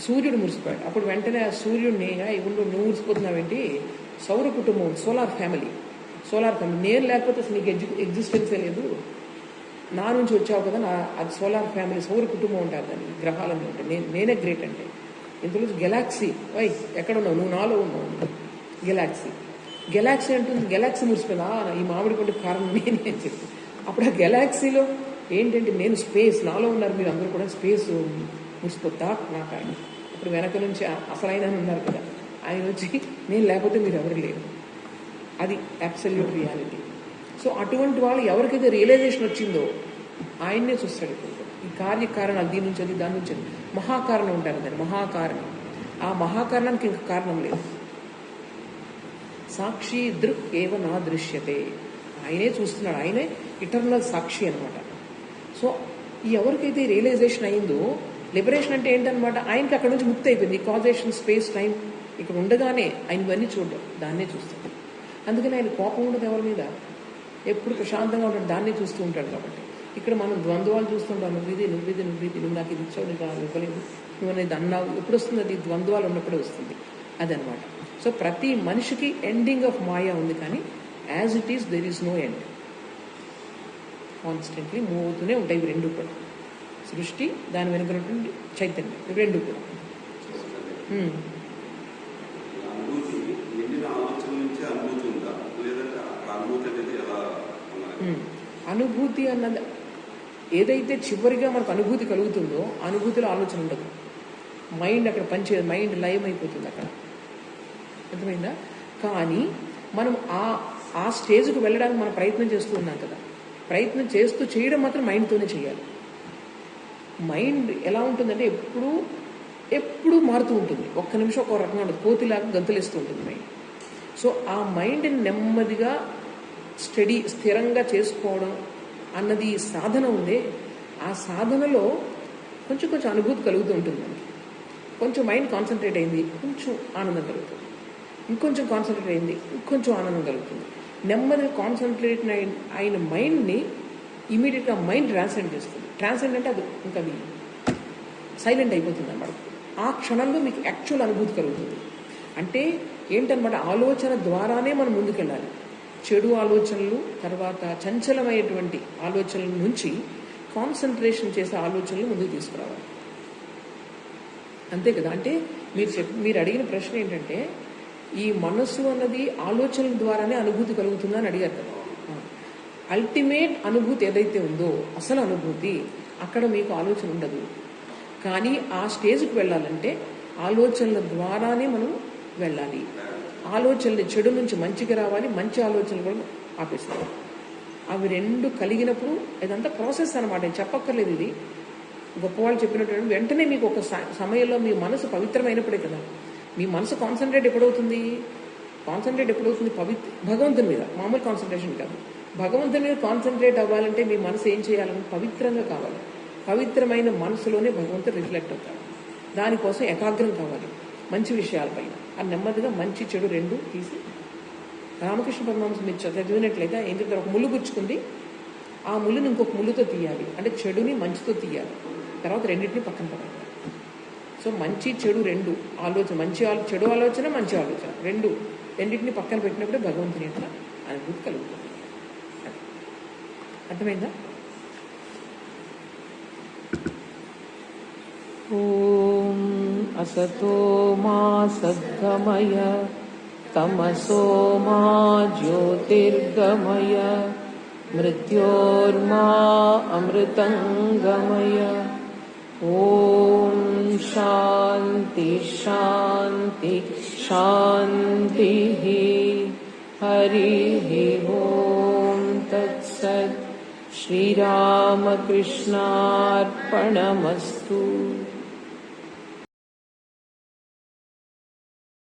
సూర్యుడు మురిసిపోయాడు, అప్పుడు వెంటనే ఆ సూర్యుడిని నువ్వు మురిసిపోతున్నావేంటి? సౌర కుటుంబం, సోలార్ ఫ్యామిలీ. నేను లేకపోతే అసలు నీకు ఎగ్జిస్టెన్సే లేదు, నా నుంచి వచ్చావు కదా, అది సోలార్ ఫ్యామిలీ, సౌర కుటుంబం ఉంటారు దాన్ని, గ్రహాలన్నీ ఉంటాయి. నేనే గ్రేట్ అంటే ఇందులో గెలాక్సీ ఎక్కడ ఉన్నావు? నువ్వు నాలో ఉన్నావు. గెలాక్సీ అంటుంది, గెలాక్సీ మురిసిపోయిందా? ఈ మామిడి పండుగ కారణం నేనే అని చెప్పి. అప్పుడు ఆ గెలాక్సీలో ఏంటంటే నేను స్పేస్, నాలో ఉన్నారు మీరు అందరూ కూడా, స్పేస్ మురిసిపోతా నాకు ఆయన. అప్పుడు వెనక నుంచి అసలు ఆయన ఉన్నారు కదా, ఆయన వచ్చి నేను లేకపోతే మీరు ఎవరు లేరు. అది అబ్సల్యూట్ రియాలిటీ. సో అటువంటి వాళ్ళు ఎవరికైతే రియలైజేషన్ వచ్చిందో ఆయన్నే చూస్తాడు. ఇప్పుడు ఈ కార్యకారణాలు దీని నుంచి అది, దాని నుంచి అది, మహాకారణం ఉంటారు దాన్ని, మహాకారణం. ఆ మహాకారణానికి ఇంకా కారణం లేదు. సాక్షి దృక్ ఏవ నా దృశ్యతే, ఆయనే చూస్తున్నాడు, ఆయనే ఇటర్నల్ సాక్షి అనమాట. సో ఎవరికైతే రియలైజేషన్ అయిందో, లిబరేషన్ అంటే ఏంటనమాట, ఆయనకి అక్కడ నుంచి ముక్తి అయిపోయింది. కాజేషన్, స్పేస్, టైం ఇక్కడ ఉండగానే ఆయన ఇవన్నీ చూడడం, దాన్నే చూస్తాడు. అందుకని ఆయన కోపం ఉండదు ఎవరి మీద, ఎప్పుడు ప్రశాంతంగా ఉంటాడు, దాన్నే చూస్తూ ఉంటాడు. కాబట్టి ఇక్కడ మనం ద్వంద్వాలు చూస్తుంటాం, నువ్వు నాకు ఇది ఇచ్చావు, నీకు ఇవ్వలేదు, నువ్వు అనేది అన్నావు. ఎప్పుడు వస్తుంది అది? ద్వంద్వాలు ఉన్నప్పుడే వస్తుంది అదనమాట. సో ప్రతి మనిషికి ఎండింగ్ ఆఫ్ మాయా ఉంది, కానీ as it is there is no end. Constantly move అవుతూనే ఉంటాయి ఇవి రెండు కూడా, సృష్టి దాని వెనుకటువంటి చైతన్యం, ఇవి రెండు కూడా. అనుభూతి అన్నది ఏదైతే చివరిగా మనకు అనుభూతి కలుగుతుందో, అనుభూతిలో ఆలోచన ఉండదు. మైండ్ అక్కడ పనిచేయదు, మైండ్ లయం అయిపోతుంది అక్కడ. అర్థమైందా? కానీ మనం ఆ స్టేజ్కి వెళ్ళడానికి మనం ప్రయత్నం చేస్తూ ఉన్నాం కదా, ప్రయత్నం చేయడం మాత్రం మైండ్తోనే చేయాలి. మైండ్ ఎలా ఉంటుందంటే ఎప్పుడూ మారుతూ ఉంటుంది, ఒక్క నిమిషం ఒక రకంగా ఉంటుంది, కోతిలాగా గంతులేస్తూ ఉంటుంది మైండ్. సో ఆ మైండ్ని నెమ్మదిగా స్థిరంగా చేసుకోవడం అన్నది సాధన ఉందే, ఆ సాధనలో కొంచెం అనుభూతి కలుగుతూ ఉంటుంది మనకి. కొంచెం మైండ్ కాన్సన్ట్రేట్ అయింది, కొంచెం ఆనందం కలుగుతుంది. ఇంకొంచెం కాన్సన్ట్రేట్ అయింది, ఇంకొంచెం ఆనందం కలుగుతుంది. నెమ్మదిగా కాన్సన్ట్రేట్ అయిన మైండ్ని ఇమీడియట్గా మైండ్ ట్రాన్సెండ్ చేస్తుంది. ట్రాన్సెండ్ అంటే అది ఇంకా అది సైలెంట్ అయిపోతుంది అన్నమాట. ఆ క్షణంలో మీకు యాక్చువల్ అనుభూతి కలుగుతుంది. అంటే ఏంటన్నమాట, ఆలోచన ద్వారానే మనం ముందుకెళ్ళాలి. చెడు ఆలోచనలు, తర్వాత చంచలమైనటువంటి ఆలోచనల నుంచి కాన్సన్ట్రేషన్ చేసే ఆలోచనలు ముందుకు తీసుకురావాలి. అంతే కదా. అంటే మీరు అడిగిన ప్రశ్న ఏంటంటే ఈ మనస్సు అన్నది ఆలోచనల ద్వారానే అనుభూతి కలుగుతుందని అడిగారు కదా. అల్టిమేట్ అనుభూతి ఏదైతే ఉందో, అసలు అనుభూతి, అక్కడ మీకు ఆలోచన ఉండదు. కానీ ఆ స్టేజ్కి వెళ్ళాలంటే ఆలోచనల ద్వారానే మనం వెళ్ళాలి. ఆలోచనలు చెడు నుంచి మంచిగా రావాలి, మంచి ఆలోచనలు కూడా ఆపేస్తాం. అవి రెండు కలిగినప్పుడు ఇదంతా ప్రాసెస్ అనమాట, చెప్పక్కర్లేదు. ఇది గొప్పవాళ్ళు చెప్పినట్టు వెంటనే మీకు ఒక సమయంలో మీ మనసు పవిత్రమైనప్పుడే కదా. మీ మనసు కాన్సన్ట్రేట్ ఎప్పుడవుతుంది భగవంతుని మీద, మామూలు కాన్సన్ట్రేషన్ కాదు. భగవంతుని మీద కాన్సన్ట్రేట్ అవ్వాలంటే మీ మనసు ఏం చేయాలని పవిత్రంగా కావాలి. పవిత్రమైన మనసులోనే భగవంతుడు రిఫ్లెక్ట్ అవుతాడు. దానికోసం ఏకాగ్రం కావాలి మంచి విషయాలపైన. అది నెమ్మదిగా మంచి చెడు రెండు తీసి, రామకృష్ణ పరమహంస మీరు చదివినట్లయితే ఏం చెప్తారు, ఒక ముళ్ళు గుచ్చుకుంది, ఆ ముళ్ళుని ఇంకొక ముళ్ళుతో తీయాలి. అంటే చెడుని మంచితో తీయాలి, తర్వాత రెండింటిని పక్కన పడాలి. సో మంచి చెడు రెండు ఆలోచన, చెడు ఆలోచన మంచి ఆలోచన రెండింటిని పక్కన పెట్టినప్పుడే భగవంతుని యొక్క అనుభూతి కలుగుతుంది. అర్థమైందా? ఓం అసతో మా సద్గమయ తమసో మా జ్యోతిర్గమయ మృత్యోర్మా అమృతంగమయ. ఓం శాంతి శాంతి శాంతి. హరి ఓం తత్సత్. శ్రీరామకృష్ణార్పణమస్తు.